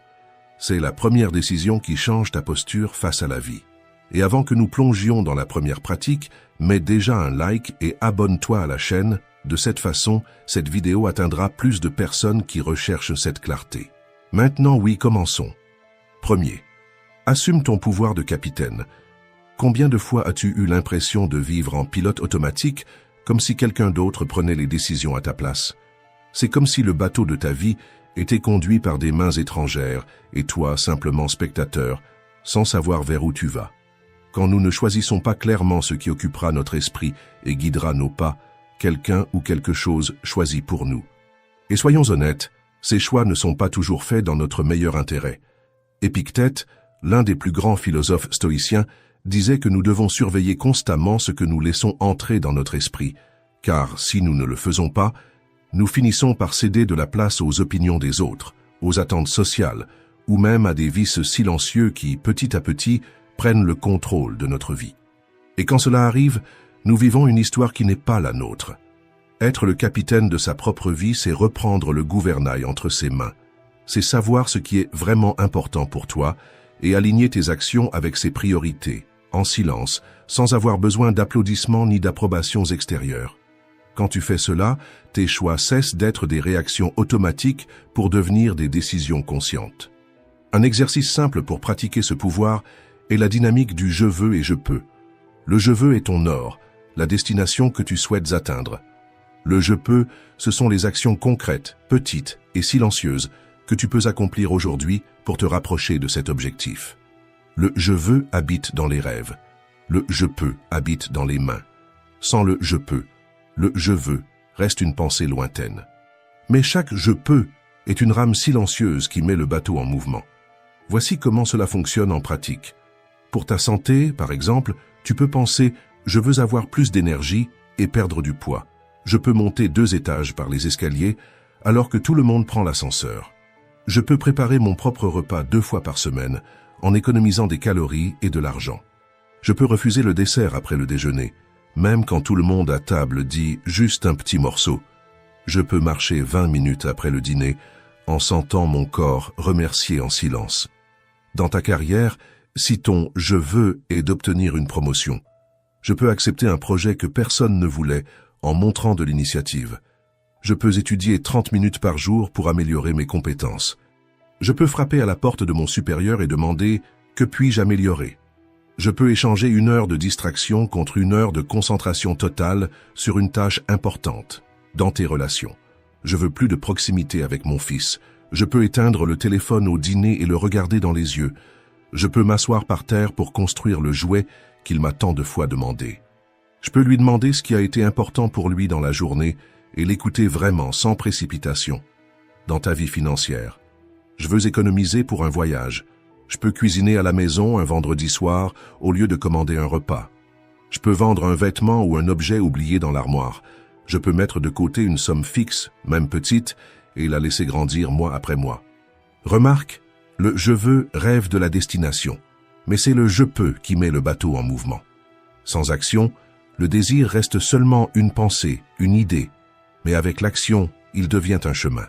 C'est la première décision qui change ta posture face à la vie. Et avant que nous plongions dans la première pratique, mets déjà un like et abonne-toi à la chaîne. De cette façon, cette vidéo atteindra plus de personnes qui recherchent cette clarté. Maintenant, oui, commençons. Premier, assume ton pouvoir de capitaine. Combien de fois as-tu eu l'impression de vivre en pilote automatique, comme si quelqu'un d'autre prenait les décisions à ta place? C'est comme si le bateau de ta vie était conduit par des mains étrangères et toi simplement spectateur, sans savoir vers où tu vas. Quand nous ne choisissons pas clairement ce qui occupera notre esprit et guidera nos pas, quelqu'un ou quelque chose choisit pour nous. Et soyons honnêtes, ces choix ne sont pas toujours faits dans notre meilleur intérêt. Épictète, l'un des plus grands philosophes stoïciens, disait que nous devons surveiller constamment ce que nous laissons entrer dans notre esprit, car si nous ne le faisons pas, nous finissons par céder de la place aux opinions des autres, aux attentes sociales, ou même à des vices silencieux qui, petit à petit, prennent le contrôle de notre vie. Et quand cela arrive, nous vivons une histoire qui n'est pas la nôtre. Être le capitaine de sa propre vie, c'est reprendre le gouvernail entre ses mains. C'est savoir ce qui est vraiment important pour toi et aligner tes actions avec ses priorités, en silence, sans avoir besoin d'applaudissements ni d'approbations extérieures. Quand tu fais cela, tes choix cessent d'être des réactions automatiques pour devenir des décisions conscientes. Un exercice simple pour pratiquer ce pouvoir est la dynamique du « je veux » et « je peux ». Le « je veux » est ton nord, la destination que tu souhaites atteindre. Le « je peux », ce sont les actions concrètes, petites et silencieuses que tu peux accomplir aujourd'hui pour te rapprocher de cet objectif. Le « je veux » habite dans les rêves. Le « je peux » habite dans les mains. Sans le « je peux », le « je veux » reste une pensée lointaine. Mais chaque « je peux » est une rame silencieuse qui met le bateau en mouvement. Voici comment cela fonctionne en pratique. Pour ta santé, par exemple, tu peux penser « je veux avoir plus d'énergie et perdre du poids. Je peux monter 2 étages par les escaliers alors que tout le monde prend l'ascenseur. Je peux préparer mon propre repas 2 fois par semaine en économisant des calories et de l'argent. Je peux refuser le dessert après le déjeuner, même quand tout le monde à table dit juste un petit morceau. Je peux marcher 20 minutes après le dîner en sentant mon corps remercier en silence. Dans ta carrière, si ton « je veux » est d'obtenir une promotion, je peux accepter un projet que personne ne voulait en montrant de l'initiative. Je peux étudier 30 minutes par jour pour améliorer mes compétences. Je peux frapper à la porte de mon supérieur et demander « que puis-je améliorer ?» Je peux échanger 1 heure de distraction contre 1 heure de concentration totale sur une tâche importante, dans tes relations. Je veux plus de proximité avec mon fils. Je peux éteindre le téléphone au dîner et le regarder dans les yeux. Je peux m'asseoir par terre pour construire le jouet qu'il m'a tant de fois demandé. Je peux lui demander ce qui a été important pour lui dans la journée et l'écouter vraiment sans précipitation. Dans ta vie financière, je veux économiser pour un voyage. Je peux cuisiner à la maison un vendredi soir au lieu de commander un repas. Je peux vendre un vêtement ou un objet oublié dans l'armoire. Je peux mettre de côté une somme fixe, même petite, et la laisser grandir mois après mois. Remarque, le « je veux » rêve de la destination, mais c'est le « je peux » qui met le bateau en mouvement. Sans action, le désir reste seulement une pensée, une idée, mais avec l'action, il devient un chemin.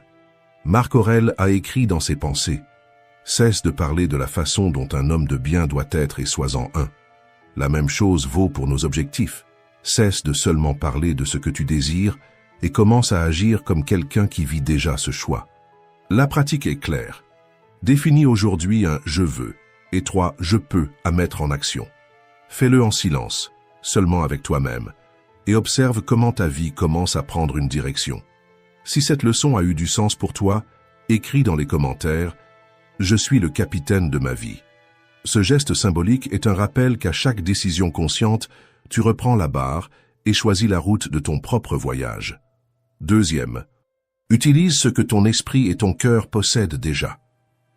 Marc Aurèle a écrit dans ses pensées Cesse de parler de la façon dont un homme de bien doit être et sois-en un. La même chose vaut pour nos objectifs. Cesse de seulement parler de ce que tu désires et commence à agir comme quelqu'un qui vit déjà ce choix. La pratique est claire. Définis aujourd'hui un « je veux » et 3 « je peux » à mettre en action. Fais-le en silence, seulement avec toi-même, et observe comment ta vie commence à prendre une direction. Si cette leçon a eu du sens pour toi, écris dans les commentaires « Je suis le capitaine de ma vie ». Ce geste symbolique est un rappel qu'à chaque décision consciente, tu reprends la barre et choisis la route de ton propre voyage. Deuxième, utilise ce que ton esprit et ton cœur possèdent déjà.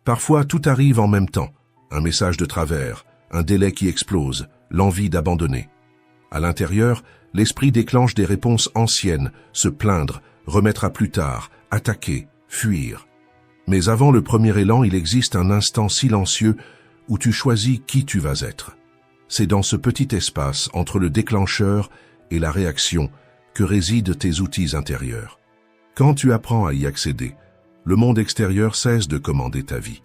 Parfois, tout arrive en même temps. Un message de travers, un délai qui explose, l'envie d'abandonner. À l'intérieur, l'esprit déclenche des réponses anciennes, se plaindre, remettre à plus tard, attaquer, fuir. Mais avant le premier élan, il existe un instant silencieux où tu choisis qui tu vas être. C'est dans ce petit espace entre le déclencheur et la réaction que résident tes outils intérieurs. Quand tu apprends à y accéder, le monde extérieur cesse de commander ta vie.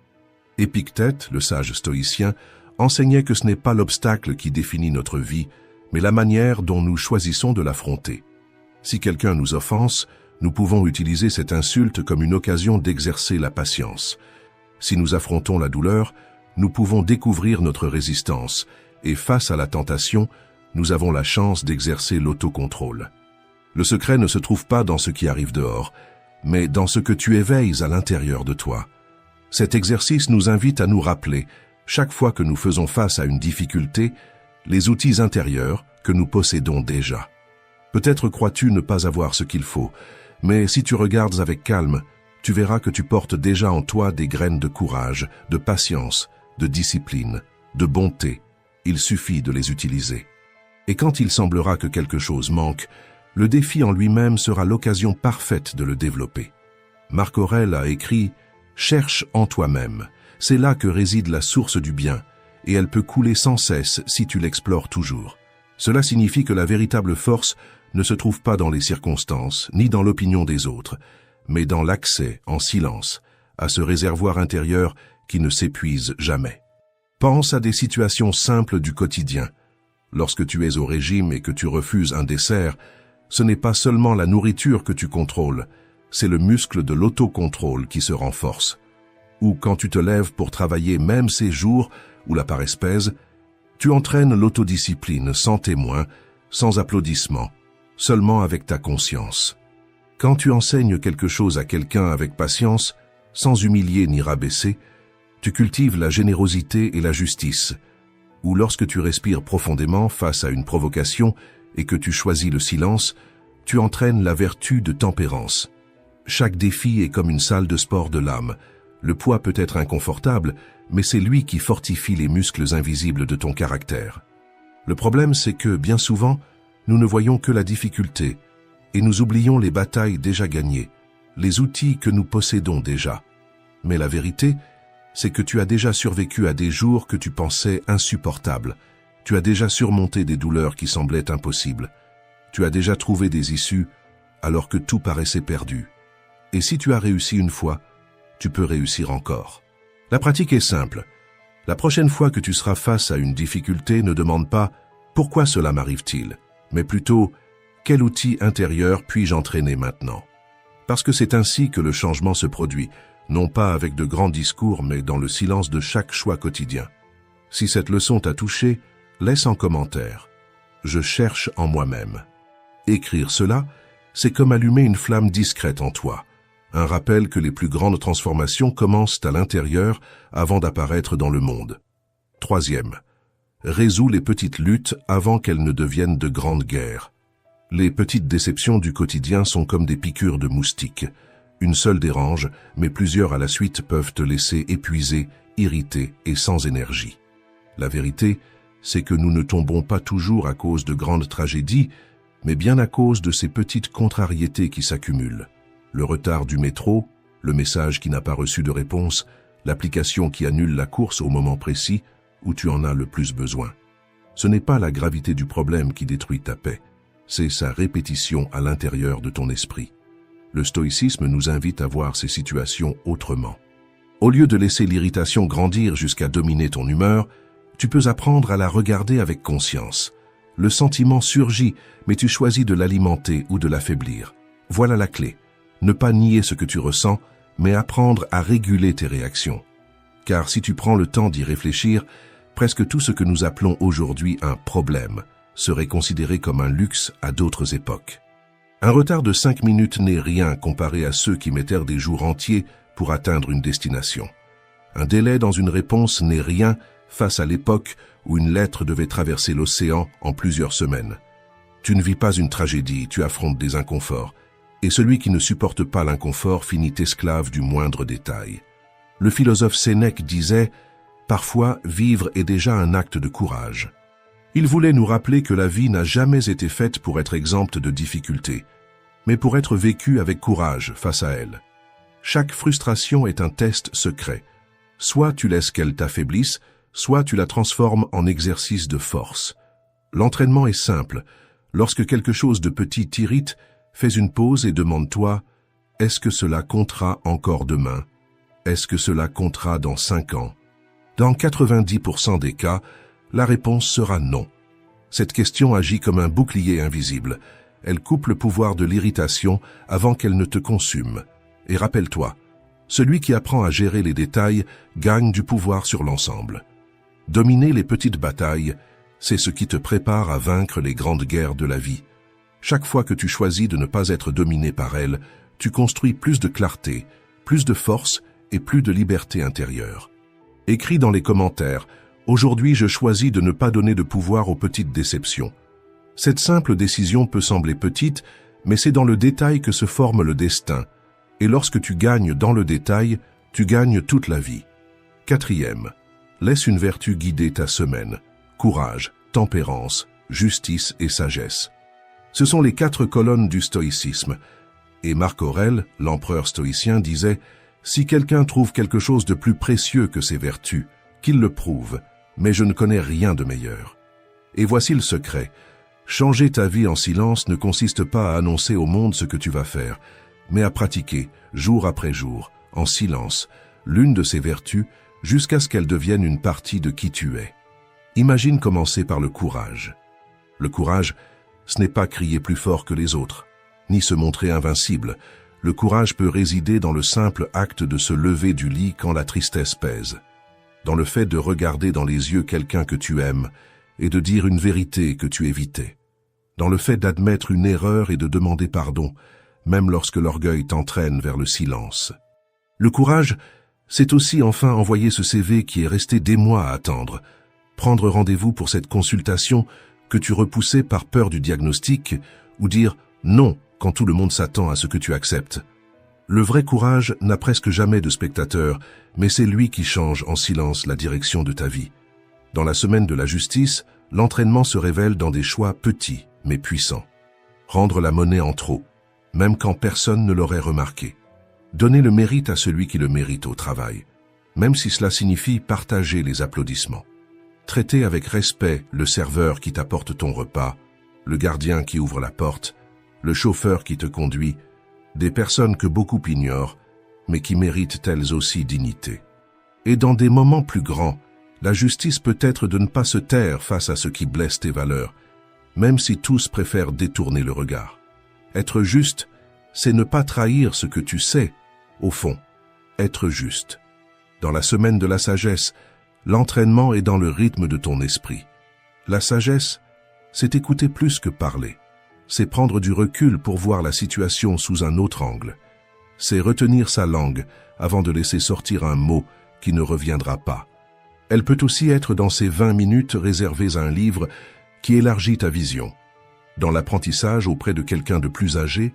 Épictète, le sage stoïcien, enseignait que ce n'est pas l'obstacle qui définit notre vie, mais la manière dont nous choisissons de l'affronter. Si quelqu'un nous offense, nous pouvons utiliser cette insulte comme une occasion d'exercer la patience. Si nous affrontons la douleur, nous pouvons découvrir notre résistance, et face à la tentation, nous avons la chance d'exercer l'autocontrôle. Le secret ne se trouve pas dans ce qui arrive dehors, mais dans ce que tu éveilles à l'intérieur de toi. Cet exercice nous invite à nous rappeler, chaque fois que nous faisons face à une difficulté, les outils intérieurs que nous possédons déjà. Peut-être crois-tu ne pas avoir ce qu'il faut, mais si tu regardes avec calme, tu verras que tu portes déjà en toi des graines de courage, de patience, de discipline, de bonté. Il suffit de les utiliser. Et quand il semblera que quelque chose manque, le défi en lui-même sera l'occasion parfaite de le développer. Marc Aurèle a écrit « Cherche en toi-même, c'est là que réside la source du bien, et elle peut couler sans cesse si tu l'explores toujours. » Cela signifie que la véritable force ne se trouve pas dans les circonstances, ni dans l'opinion des autres, mais dans l'accès, en silence, à ce réservoir intérieur qui ne s'épuise jamais. Pense à des situations simples du quotidien. Lorsque tu es au régime et que tu refuses un dessert, ce n'est pas seulement la nourriture que tu contrôles, c'est le muscle de l'autocontrôle qui se renforce. Ou quand tu te lèves pour travailler même ces jours où la paresse pèse, tu entraînes l'autodiscipline sans témoin, sans applaudissements, seulement avec ta conscience. Quand tu enseignes quelque chose à quelqu'un avec patience, sans humilier ni rabaisser, tu cultives la générosité et la justice. Ou lorsque tu respires profondément face à une provocation et que tu choisis le silence, tu entraînes la vertu de tempérance. Chaque défi est comme une salle de sport de l'âme. Le poids peut être inconfortable, mais c'est lui qui fortifie les muscles invisibles de ton caractère. Le problème, c'est que, bien souvent, nous ne voyons que la difficulté, et nous oublions les batailles déjà gagnées, les outils que nous possédons déjà. Mais la vérité, c'est que tu as déjà survécu à des jours que tu pensais insupportables. Tu as déjà surmonté des douleurs qui semblaient impossibles. Tu as déjà trouvé des issues alors que tout paraissait perdu. Et si tu as réussi une fois, tu peux réussir encore. La pratique est simple. La prochaine fois que tu seras face à une difficulté, ne demande pas « Pourquoi cela m'arrive-t-il ?», mais plutôt « Quel outil intérieur puis-je entraîner maintenant ?» Parce que c'est ainsi que le changement se produit, non pas avec de grands discours, mais dans le silence de chaque choix quotidien. Si cette leçon t'a touché, laisse en commentaire. Je cherche en moi-même. Écrire cela, c'est comme allumer une flamme discrète en toi. Un rappel que les plus grandes transformations commencent à l'intérieur avant d'apparaître dans le monde. Troisième, résous les petites luttes avant qu'elles ne deviennent de grandes guerres. Les petites déceptions du quotidien sont comme des piqûres de moustiques. Une seule dérange, mais plusieurs à la suite peuvent te laisser épuisé, irrité et sans énergie. La vérité, c'est que nous ne tombons pas toujours à cause de grandes tragédies, mais bien à cause de ces petites contrariétés qui s'accumulent. Le retard du métro, le message qui n'a pas reçu de réponse, l'application qui annule la course au moment précis où tu en as le plus besoin. Ce n'est pas la gravité du problème qui détruit ta paix, c'est sa répétition à l'intérieur de ton esprit. Le stoïcisme nous invite à voir ces situations autrement. Au lieu de laisser l'irritation grandir jusqu'à dominer ton humeur, tu peux apprendre à la regarder avec conscience. Le sentiment surgit, mais tu choisis de l'alimenter ou de l'affaiblir. Voilà la clé. Ne pas nier ce que tu ressens, mais apprendre à réguler tes réactions. Car si tu prends le temps d'y réfléchir, presque tout ce que nous appelons aujourd'hui un problème serait considéré comme un luxe à d'autres époques. Un retard de 5 minutes n'est rien comparé à ceux qui mettèrent des jours entiers pour atteindre une destination. Un délai dans une réponse n'est rien face à l'époque où une lettre devait traverser l'océan en plusieurs semaines. Tu ne vis pas une tragédie, tu affrontes des inconforts. Et celui qui ne supporte pas l'inconfort finit esclave du moindre détail. Le philosophe Sénèque disait « Parfois, vivre est déjà un acte de courage ». Il voulait nous rappeler que la vie n'a jamais été faite pour être exempte de difficultés, mais pour être vécue avec courage face à elle. Chaque frustration est un test secret. Soit tu laisses qu'elle t'affaiblisse, soit tu la transformes en exercice de force. L'entraînement est simple. Lorsque quelque chose de petit t'irrite, fais une pause et demande-toi « Est-ce que cela comptera encore demain ? Est-ce que cela comptera dans 5 ans ?» Dans 90% des cas, la réponse sera non. Cette question agit comme un bouclier invisible. Elle coupe le pouvoir de l'irritation avant qu'elle ne te consume. Et rappelle-toi, celui qui apprend à gérer les détails gagne du pouvoir sur l'ensemble. Dominer les petites batailles, c'est ce qui te prépare à vaincre les grandes guerres de la vie. Chaque fois que tu choisis de ne pas être dominé par elles, tu construis plus de clarté, plus de force et plus de liberté intérieure. Écris dans les commentaires « Aujourd'hui, je choisis de ne pas donner de pouvoir aux petites déceptions ». Cette simple décision peut sembler petite, mais c'est dans le détail que se forme le destin. Et lorsque tu gagnes dans le détail, tu gagnes toute la vie. 4e, laisse une vertu guider ta semaine. Courage, tempérance, justice et sagesse. Ce sont les 4 colonnes du stoïcisme. Et Marc Aurèle, l'empereur stoïcien, disait « Si quelqu'un trouve quelque chose de plus précieux que ses vertus, qu'il le prouve, mais je ne connais rien de meilleur. » Et voici le secret. Changer ta vie en silence ne consiste pas à annoncer au monde ce que tu vas faire, mais à pratiquer, jour après jour, en silence, l'une de ces vertus, jusqu'à ce qu'elle devienne une partie de qui tu es. Imagine commencer par le courage. Le courage, ce n'est pas crier plus fort que les autres, ni se montrer invincible. Le courage peut résider dans le simple acte de se lever du lit quand la tristesse pèse, dans le fait de regarder dans les yeux quelqu'un que tu aimes et de dire une vérité que tu évitais, dans le fait d'admettre une erreur et de demander pardon, même lorsque l'orgueil t'entraîne vers le silence. Le courage, c'est aussi enfin envoyer ce CV qui est resté des mois à attendre, prendre rendez-vous pour cette consultation que tu repoussais par peur du diagnostic, ou dire non quand tout le monde s'attend à ce que tu acceptes. Le vrai courage n'a presque jamais de spectateur, mais c'est lui qui change en silence la direction de ta vie. Dans la semaine de la justice, l'entraînement se révèle dans des choix petits mais puissants. Rendre la monnaie en trop, même quand personne ne l'aurait remarqué. Donner le mérite à celui qui le mérite au travail, même si cela signifie partager les applaudissements. Traiter avec respect le serveur qui t'apporte ton repas, le gardien qui ouvre la porte, le chauffeur qui te conduit, des personnes que beaucoup ignorent, mais qui méritent elles aussi dignité. Et dans des moments plus grands, la justice peut être de ne pas se taire face à ce qui blesse tes valeurs, même si tous préfèrent détourner le regard. Être juste, c'est ne pas trahir ce que tu sais, au fond, être juste. Dans la semaine de la sagesse, l'entraînement est dans le rythme de ton esprit. La sagesse, c'est écouter plus que parler. C'est prendre du recul pour voir la situation sous un autre angle. C'est retenir sa langue avant de laisser sortir un mot qui ne reviendra pas. Elle peut aussi être dans ces 20 minutes réservées à un livre qui élargit ta vision, dans l'apprentissage auprès de quelqu'un de plus âgé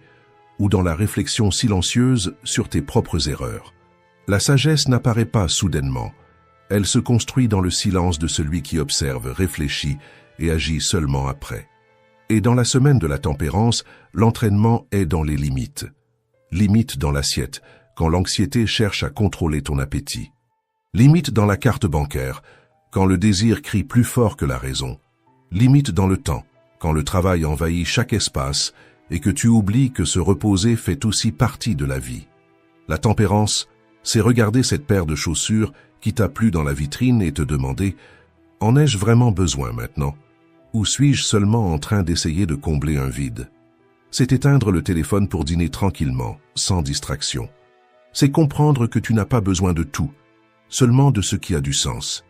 ou dans la réflexion silencieuse sur tes propres erreurs. La sagesse n'apparaît pas soudainement. Elle se construit dans le silence de celui qui observe, réfléchit et agit seulement après. Et dans la semaine de la tempérance, l'entraînement est dans les limites. Limite dans l'assiette, quand l'anxiété cherche à contrôler ton appétit. Limite dans la carte bancaire, quand le désir crie plus fort que la raison. Limite dans le temps, quand le travail envahit chaque espace et que tu oublies que se reposer fait aussi partie de la vie. La tempérance, C'est regarder cette paire de chaussures qui t'a plu dans la vitrine et te demander « En ai-je vraiment besoin maintenant ? Ou suis-je seulement en train d'essayer de combler un vide ?» C'est éteindre le téléphone pour dîner tranquillement, sans distraction. C'est comprendre que tu n'as pas besoin de tout, seulement de ce qui a du sens.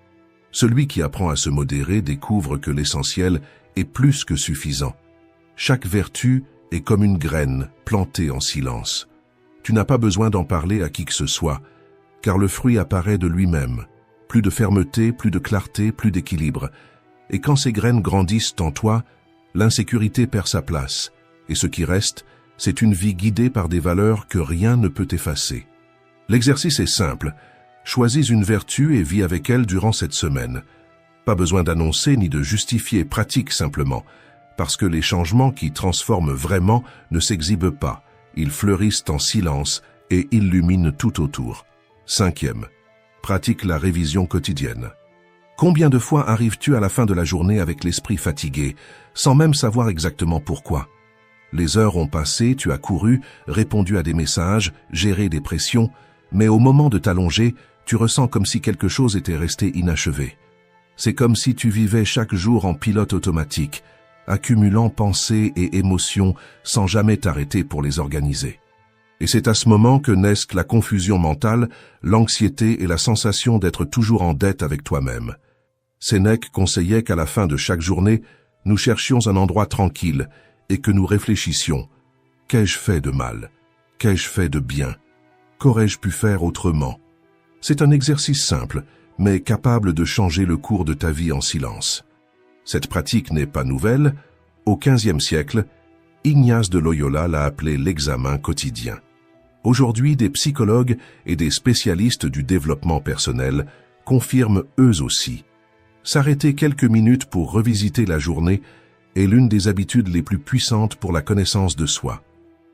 Celui qui apprend à se modérer découvre que l'essentiel est plus que suffisant. Chaque vertu est comme une graine plantée en silence. Tu n'as pas besoin d'en parler à qui que ce soit, car le fruit apparaît de lui-même. Plus de fermeté, plus de clarté, plus d'équilibre. Et quand ces graines grandissent en toi, l'insécurité perd sa place. Et ce qui reste, c'est une vie guidée par des valeurs que rien ne peut effacer. L'exercice est simple. Choisis une vertu et vis avec elle durant cette semaine. Pas besoin d'annoncer ni de justifier, pratique simplement, parce que les changements qui transforment vraiment ne s'exhibent pas. Ils fleurissent en silence et illuminent tout autour. 5e. Pratique la révision quotidienne. Combien de fois arrives-tu à la fin de la journée avec l'esprit fatigué, sans même savoir exactement pourquoi ? Les heures ont passé, tu as couru, répondu à des messages, géré des pressions, mais au moment de t'allonger, tu ressens comme si quelque chose était resté inachevé. C'est comme si tu vivais chaque jour en pilote automatique, accumulant pensées et émotions sans jamais t'arrêter pour les organiser. Et c'est à ce moment que naissent la confusion mentale, l'anxiété et la sensation d'être toujours en dette avec toi-même. Sénèque conseillait qu'à la fin de chaque journée, nous cherchions un endroit tranquille et que nous réfléchissions. Qu'ai-je fait de mal? Qu'ai-je fait de bien? Qu'aurais-je pu faire autrement? C'est un exercice simple, mais capable de changer le cours de ta vie en silence. Cette pratique n'est pas nouvelle. Au XVe siècle, Ignace de Loyola l'a appelé l'examen quotidien. Aujourd'hui, des psychologues et des spécialistes du développement personnel confirment eux aussi. S'arrêter quelques minutes pour revisiter la journée est l'une des habitudes les plus puissantes pour la connaissance de soi.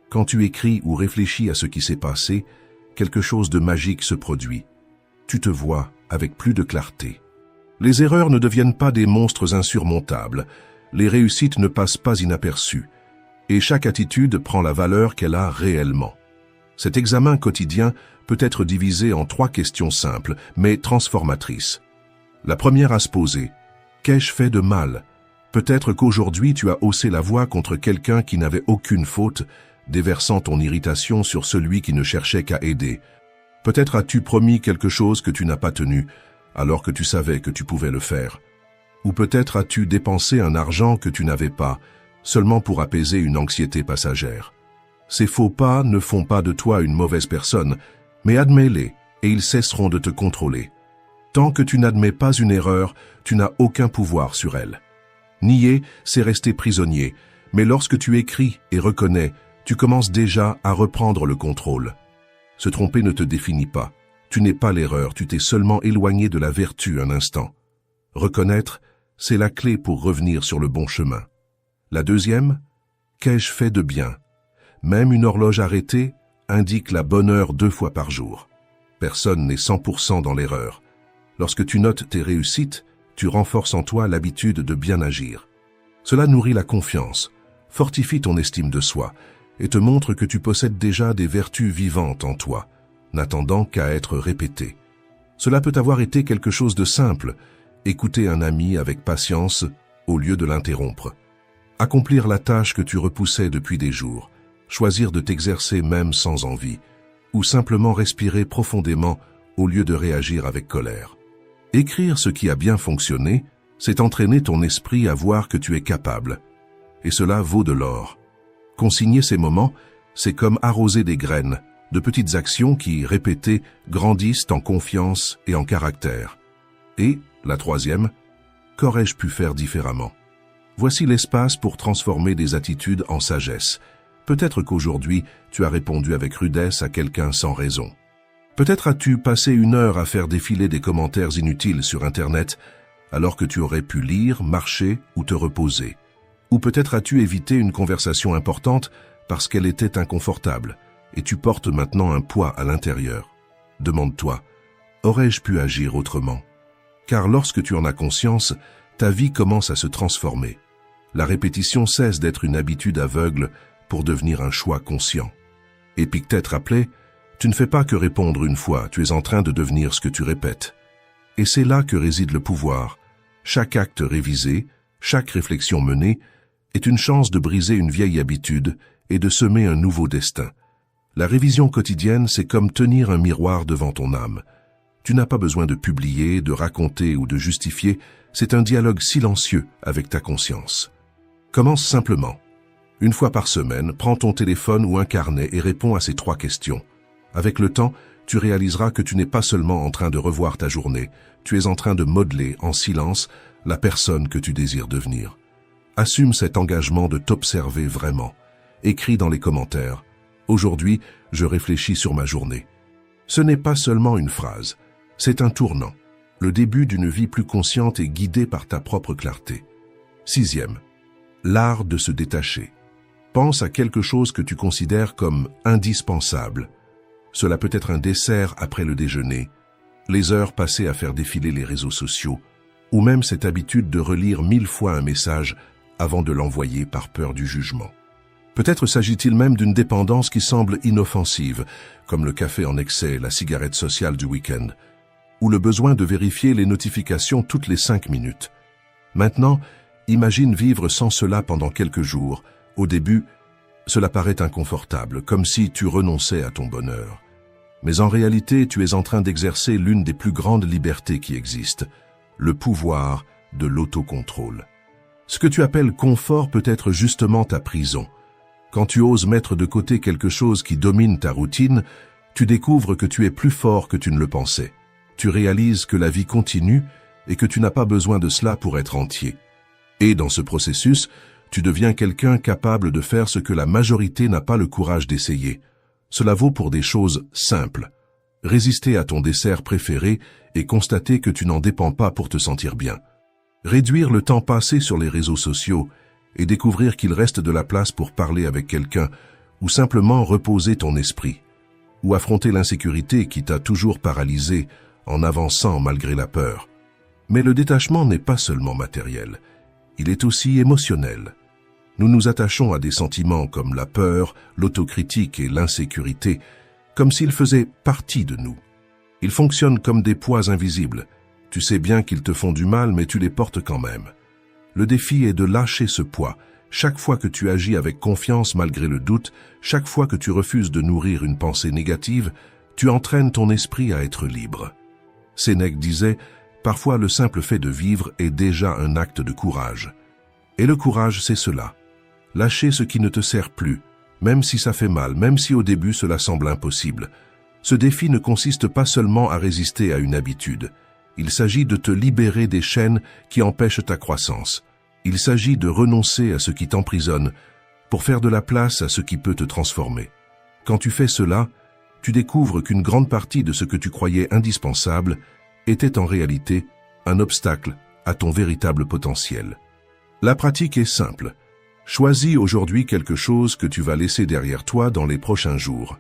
Quand tu écris ou réfléchis à ce qui s'est passé, quelque chose de magique se produit. Tu te vois avec plus de clarté. Les erreurs ne deviennent pas des monstres insurmontables, les réussites ne passent pas inaperçues, et chaque attitude prend la valeur qu'elle a réellement. Cet examen quotidien peut être divisé en 3 questions simples, mais transformatrices. La première à se poser, qu'ai-je fait de mal? Peut-être qu'aujourd'hui tu as haussé la voix contre quelqu'un qui n'avait aucune faute, déversant ton irritation sur celui qui ne cherchait qu'à aider. Peut-être as-tu promis quelque chose que tu n'as pas tenu, alors que tu savais que tu pouvais le faire. Ou peut-être as-tu dépensé un argent que tu n'avais pas, seulement pour apaiser une anxiété passagère. Ces faux pas ne font pas de toi une mauvaise personne, mais admets-les et ils cesseront de te contrôler. Tant que tu n'admets pas une erreur, tu n'as aucun pouvoir sur elle. Nier, c'est rester prisonnier, mais lorsque tu écris et reconnais, tu commences déjà à reprendre le contrôle. Se tromper ne te définit pas. Tu n'es pas l'erreur, tu t'es seulement éloigné de la vertu un instant. Reconnaître, c'est la clé pour revenir sur le bon chemin. La deuxième, qu'ai-je fait de bien? Même une horloge arrêtée indique la bonne heure 2 fois par jour. Personne n'est 100% dans l'erreur. Lorsque tu notes tes réussites, tu renforces en toi l'habitude de bien agir. Cela nourrit la confiance, fortifie ton estime de soi et te montre que tu possèdes déjà des vertus vivantes en toi, n'attendant qu'à être répétées. Cela peut avoir été quelque chose de simple, écouter un ami avec patience au lieu de l'interrompre. Accomplir la tâche que tu repoussais depuis des jours, choisir de t'exercer même sans envie, ou simplement respirer profondément au lieu de réagir avec colère. Écrire ce qui a bien fonctionné, c'est entraîner ton esprit à voir que tu es capable. Et cela vaut de l'or. Consigner ces moments, c'est comme arroser des graines, de petites actions qui, répétées, grandissent en confiance et en caractère. Et, la troisième, qu'aurais-je pu faire différemment? Voici l'espace pour transformer des attitudes en sagesse. Peut-être qu'aujourd'hui, tu as répondu avec rudesse à quelqu'un sans raison. Peut-être as-tu passé 1 heure à faire défiler des commentaires inutiles sur Internet, alors que tu aurais pu lire, marcher ou te reposer. Ou peut-être as-tu évité une conversation importante parce qu'elle était inconfortable, et tu portes maintenant un poids à l'intérieur. Demande-toi, aurais-je pu agir autrement? Car lorsque tu en as conscience, ta vie commence à se transformer. La répétition cesse d'être une habitude aveugle pour devenir un choix conscient. Épictète rappelait, Tu ne fais pas que répondre une fois, tu es en train de devenir ce que tu répètes. Et c'est là que réside le pouvoir. Chaque acte révisé, chaque réflexion menée, est une chance de briser une vieille habitude et de semer un nouveau destin. La révision quotidienne, c'est comme tenir un miroir devant ton âme. Tu n'as pas besoin de publier, de raconter ou de justifier, c'est un dialogue silencieux avec ta conscience. Commence simplement. Une fois par semaine, prends ton téléphone ou un carnet et réponds à ces 3 questions. Avec le temps, tu réaliseras que tu n'es pas seulement en train de revoir ta journée, tu es en train de modeler en silence la personne que tu désires devenir. Assume cet engagement de t'observer vraiment. Écris dans les commentaires. Aujourd'hui, je réfléchis sur ma journée. Ce n'est pas seulement une phrase, c'est un tournant, le début d'une vie plus consciente et guidée par ta propre clarté. 6e, l'art de se détacher. Pense à quelque chose que tu considères comme indispensable. Cela peut être un dessert après le déjeuner, les heures passées à faire défiler les réseaux sociaux, ou même cette habitude de relire 1000 fois un message avant de l'envoyer par peur du jugement. Peut-être s'agit-il même d'une dépendance qui semble inoffensive, comme le café en excès, la cigarette sociale du week-end, ou le besoin de vérifier les notifications toutes les 5 minutes. Maintenant, imagine vivre sans cela pendant quelques jours. Au début, cela paraît inconfortable, comme si tu renonçais à ton bonheur. Mais en réalité, tu es en train d'exercer l'une des plus grandes libertés qui existent, le pouvoir de l'autocontrôle. Ce que tu appelles confort peut être justement ta prison. Quand tu oses mettre de côté quelque chose qui domine ta routine, tu découvres que tu es plus fort que tu ne le pensais. Tu réalises que la vie continue et que tu n'as pas besoin de cela pour être entier. Et dans ce processus, tu deviens quelqu'un capable de faire ce que la majorité n'a pas le courage d'essayer. Cela vaut pour des choses simples. Résister à ton dessert préféré et constater que tu n'en dépends pas pour te sentir bien. Réduire le temps passé sur les réseaux sociaux et découvrir qu'il reste de la place pour parler avec quelqu'un ou simplement reposer ton esprit. Ou affronter l'insécurité qui t'a toujours paralysé en avançant malgré la peur. Mais le détachement n'est pas seulement matériel, il est aussi émotionnel. Nous nous attachons à des sentiments comme la peur, l'autocritique et l'insécurité, comme s'ils faisaient partie de nous. Ils fonctionnent comme des poids invisibles. Tu sais bien qu'ils te font du mal, mais tu les portes quand même. Le défi est de lâcher ce poids. Chaque fois que tu agis avec confiance malgré le doute, chaque fois que tu refuses de nourrir une pensée négative, tu entraînes ton esprit à être libre. Sénèque disait « Parfois le simple fait de vivre est déjà un acte de courage ». Et le courage, c'est cela. Lâcher ce qui ne te sert plus, même si ça fait mal, même si au début cela semble impossible. Ce défi ne consiste pas seulement à résister à une habitude. Il s'agit de te libérer des chaînes qui empêchent ta croissance. Il s'agit de renoncer à ce qui t'emprisonne pour faire de la place à ce qui peut te transformer. Quand tu fais cela, tu découvres qu'une grande partie de ce que tu croyais indispensable était en réalité un obstacle à ton véritable potentiel. La pratique est simple. Choisis aujourd'hui quelque chose que tu vas laisser derrière toi dans les prochains jours.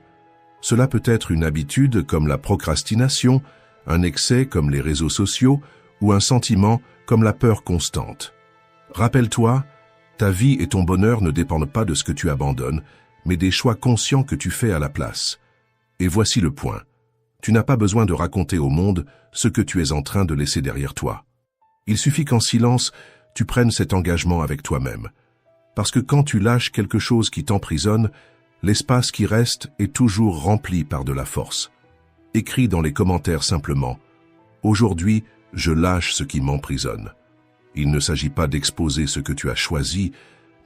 Cela peut être une habitude comme la procrastination, un excès comme les réseaux sociaux ou un sentiment comme la peur constante. Rappelle-toi, ta vie et ton bonheur ne dépendent pas de ce que tu abandonnes, mais des choix conscients que tu fais à la place. Et voici le point. Tu n'as pas besoin de raconter au monde ce que tu es en train de laisser derrière toi. Il suffit qu'en silence, tu prennes cet engagement avec toi-même. Parce que quand tu lâches quelque chose qui t'emprisonne, l'espace qui reste est toujours rempli par de la force. Écris dans les commentaires simplement « Aujourd'hui, je lâche ce qui m'emprisonne ». Il ne s'agit pas d'exposer ce que tu as choisi,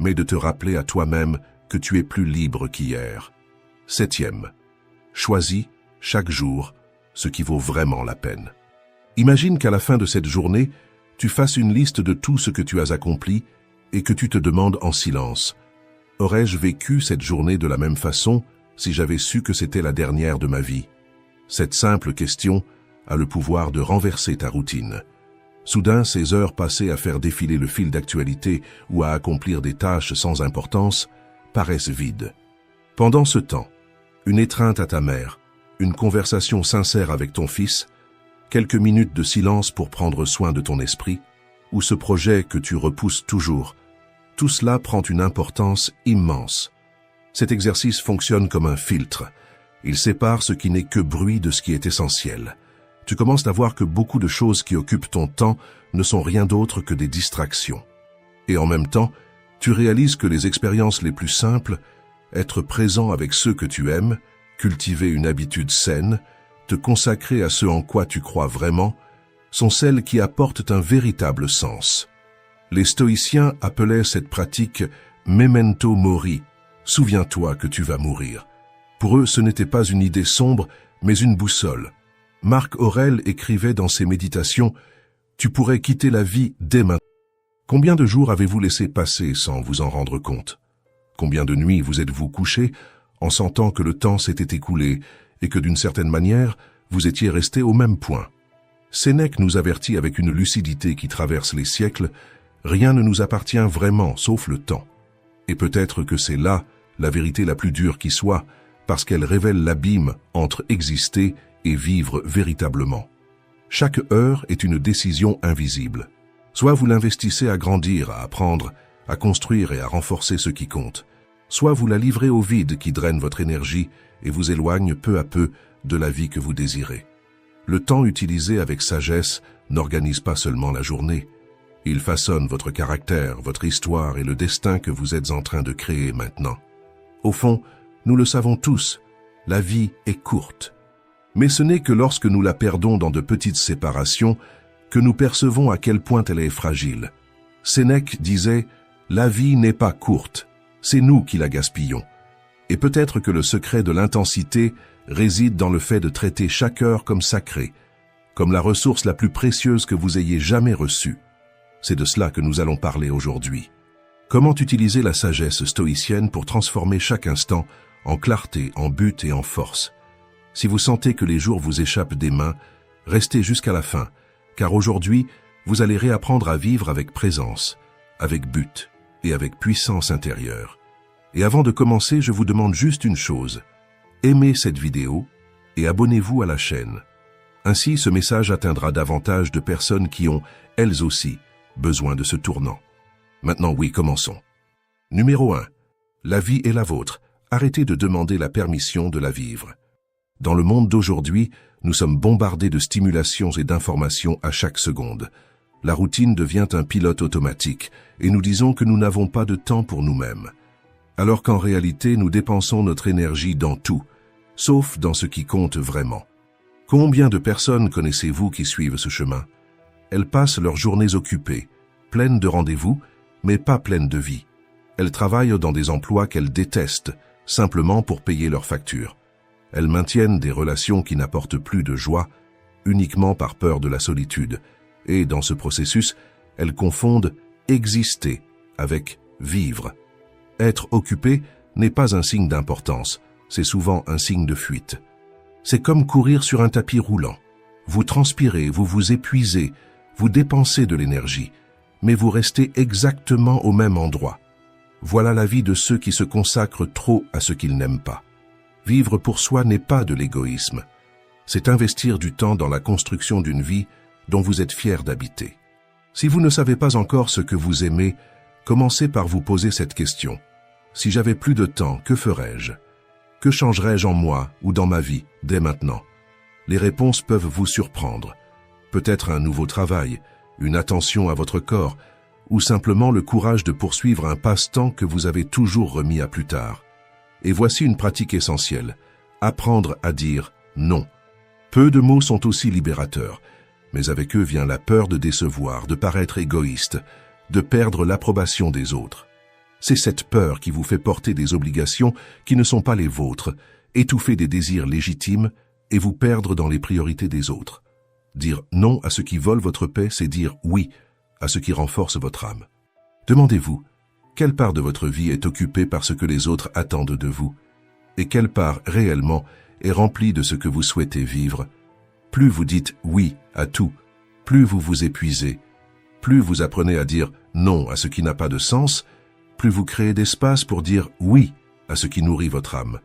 mais de te rappeler à toi-même que tu es plus libre qu'hier. 7e. Choisis, chaque jour, ce qui vaut vraiment la peine. Imagine qu'à la fin de cette journée, tu fasses une liste de tout ce que tu as accompli et que tu te demandes en silence « Aurais-je vécu cette journée de la même façon si j'avais su que c'était la dernière de ma vie ?» Cette simple question a le pouvoir de renverser ta routine. Soudain, ces heures passées à faire défiler le fil d'actualité ou à accomplir des tâches sans importance paraissent vides. Pendant ce temps, une étreinte à ta mère, une conversation sincère avec ton fils, quelques minutes de silence pour prendre soin de ton esprit, ou ce projet que tu repousses toujours, tout cela prend une importance immense. Cet exercice fonctionne comme un filtre. Il sépare ce qui n'est que bruit de ce qui est essentiel. Tu commences à voir que beaucoup de choses qui occupent ton temps ne sont rien d'autre que des distractions. Et en même temps, tu réalises que les expériences les plus simples, être présent avec ceux que tu aimes, cultiver une habitude saine, te consacrer à ce en quoi tu crois vraiment, sont celles qui apportent un véritable sens. Les stoïciens appelaient cette pratique « memento mori », souviens-toi que tu vas mourir. Pour eux, ce n'était pas une idée sombre, mais une boussole. Marc Aurèle écrivait dans ses méditations « Tu pourrais quitter la vie dès maintenant ». Combien de jours avez-vous laissé passer sans vous en rendre compte? Combien de nuits vous êtes-vous couché en sentant que le temps s'était écoulé et que d'une certaine manière, vous étiez resté au même point? Sénèque nous avertit avec une lucidité qui traverse les siècles, rien ne nous appartient vraiment sauf le temps. Et peut-être que c'est là la vérité la plus dure qui soit, parce qu'elle révèle l'abîme entre exister et vivre véritablement. Chaque heure est une décision invisible. Soit vous l'investissez à grandir, à apprendre, à construire et à renforcer ce qui compte, soit vous la livrez au vide qui draine votre énergie et vous éloigne peu à peu de la vie que vous désirez. Le temps utilisé avec sagesse n'organise pas seulement la journée. Il façonne votre caractère, votre histoire et le destin que vous êtes en train de créer maintenant. Au fond, nous le savons tous, la vie est courte. Mais ce n'est que lorsque nous la perdons dans de petites séparations que nous percevons à quel point elle est fragile. Sénèque disait « La vie n'est pas courte, c'est nous qui la gaspillons ». Et peut-être que le secret de l'intensité réside dans le fait de traiter chaque heure comme sacrée, comme la ressource la plus précieuse que vous ayez jamais reçue. C'est de cela que nous allons parler aujourd'hui. Comment utiliser la sagesse stoïcienne pour transformer chaque instant en clarté, en but et en force? Si vous sentez que les jours vous échappent des mains, restez jusqu'à la fin, car aujourd'hui, vous allez réapprendre à vivre avec présence, avec but et avec puissance intérieure. Et avant de commencer, je vous demande juste une chose. Aimez cette vidéo et abonnez-vous à la chaîne. Ainsi, ce message atteindra davantage de personnes qui ont, elles aussi, besoin de ce tournant. Maintenant, oui, commençons. Numéro 1. La vie est la vôtre. Arrêtez de demander la permission de la vivre. Dans le monde d'aujourd'hui, nous sommes bombardés de stimulations et d'informations à chaque seconde. La routine devient un pilote automatique et nous disons que nous n'avons pas de temps pour nous-mêmes. Alors qu'en réalité, nous dépensons notre énergie dans tout, sauf dans ce qui compte vraiment. Combien de personnes connaissez-vous qui suivent ce chemin? Elles passent leurs journées occupées, pleines de rendez-vous, mais pas pleines de vie. Elles travaillent dans des emplois qu'elles détestent, simplement pour payer leurs factures. Elles maintiennent des relations qui n'apportent plus de joie, uniquement par peur de la solitude. Et dans ce processus, elles confondent exister avec vivre. Être occupé n'est pas un signe d'importance, c'est souvent un signe de fuite. C'est comme courir sur un tapis roulant. Vous transpirez, vous vous épuisez, vous dépensez de l'énergie, mais vous restez exactement au même endroit. Voilà la vie de ceux qui se consacrent trop à ce qu'ils n'aiment pas. Vivre pour soi n'est pas de l'égoïsme. C'est investir du temps dans la construction d'une vie dont vous êtes fier d'habiter. Si vous ne savez pas encore ce que vous aimez, commencez par vous poser cette question. Si j'avais plus de temps, que ferais-je? Que changerais-je en moi ou dans ma vie, dès maintenant? Les réponses peuvent vous surprendre. Peut-être un nouveau travail, une attention à votre corps, ou simplement le courage de poursuivre un passe-temps que vous avez toujours remis à plus tard. Et voici une pratique essentielle, apprendre à dire non. Peu de mots sont aussi libérateurs, mais avec eux vient la peur de décevoir, de paraître égoïste, de perdre l'approbation des autres. C'est cette peur qui vous fait porter des obligations qui ne sont pas les vôtres, étouffer des désirs légitimes et vous perdre dans les priorités des autres. Dire non à ce qui vole votre paix, c'est dire oui à ce qui renforce votre âme. Demandez-vous, quelle part de votre vie est occupée par ce que les autres attendent de vous? Et quelle part réellement est remplie de ce que vous souhaitez vivre? Plus vous dites oui à tout, plus vous vous épuisez. Plus vous apprenez à dire non à ce qui n'a pas de sens, plus vous créez d'espace pour dire oui à ce qui nourrit votre âme.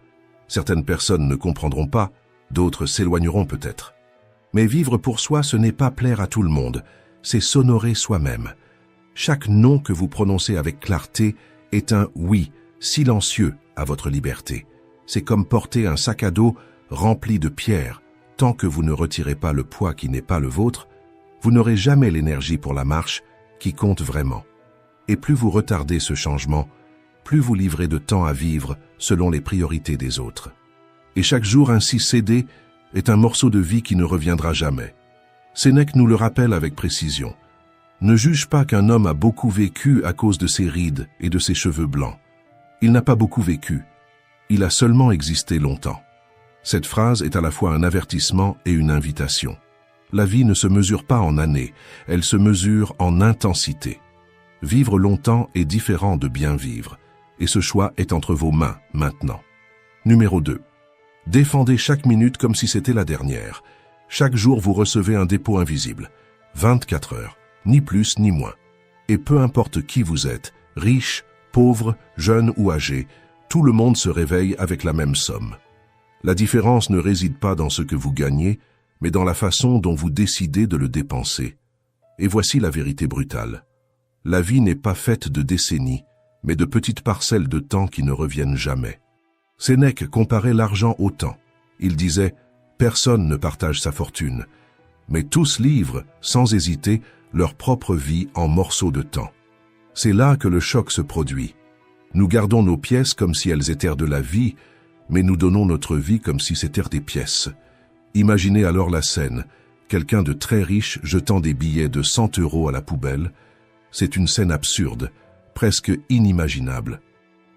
Certaines personnes ne comprendront pas, d'autres s'éloigneront peut-être. Mais vivre pour soi, ce n'est pas plaire à tout le monde, c'est s'honorer soi-même. Chaque non que vous prononcez avec clarté est un oui silencieux à votre liberté. c'est comme porter un sac à dos rempli de pierres. Tant que vous ne retirez pas le poids qui n'est pas le vôtre, vous n'aurez jamais l'énergie pour la marche qui compte vraiment. Et plus vous retardez ce changement, plus vous livrez de temps à vivre selon les priorités des autres. Et chaque jour ainsi cédé est un morceau de vie qui ne reviendra jamais. Sénèque nous le rappelle avec précision. Ne juge pas qu'un homme a beaucoup vécu à cause de ses rides et de ses cheveux blancs. Il n'a pas beaucoup vécu. Il a seulement existé longtemps. Cette phrase est à la fois un avertissement et une invitation. La vie ne se mesure pas en années, elle se mesure en intensité. Vivre longtemps est différent de bien vivre, et ce choix est entre vos mains maintenant. Numéro 2. Défendez chaque minute comme si c'était la dernière. Chaque jour, vous recevez un dépôt invisible. 24 heures, ni plus ni moins. Et peu importe qui vous êtes, riche, pauvre, jeune ou âgé, tout le monde se réveille avec la même somme. La différence ne réside pas dans ce que vous gagnez, mais dans la façon dont vous décidez de le dépenser. Et voici la vérité brutale. La vie n'est pas faite de décennies, mais de petites parcelles de temps qui ne reviennent jamais. Sénèque comparait l'argent au temps. Il disait « Personne ne partage sa fortune, mais tous livrent, sans hésiter, leur propre vie en morceaux de temps. » C'est là que le choc se produit. Nous gardons nos pièces comme si elles étaient de la vie, mais nous donnons notre vie comme si c'étaient des pièces. Imaginez alors la scène, quelqu'un de très riche jetant des billets de 100 € à la poubelle. C'est une scène absurde, presque inimaginable.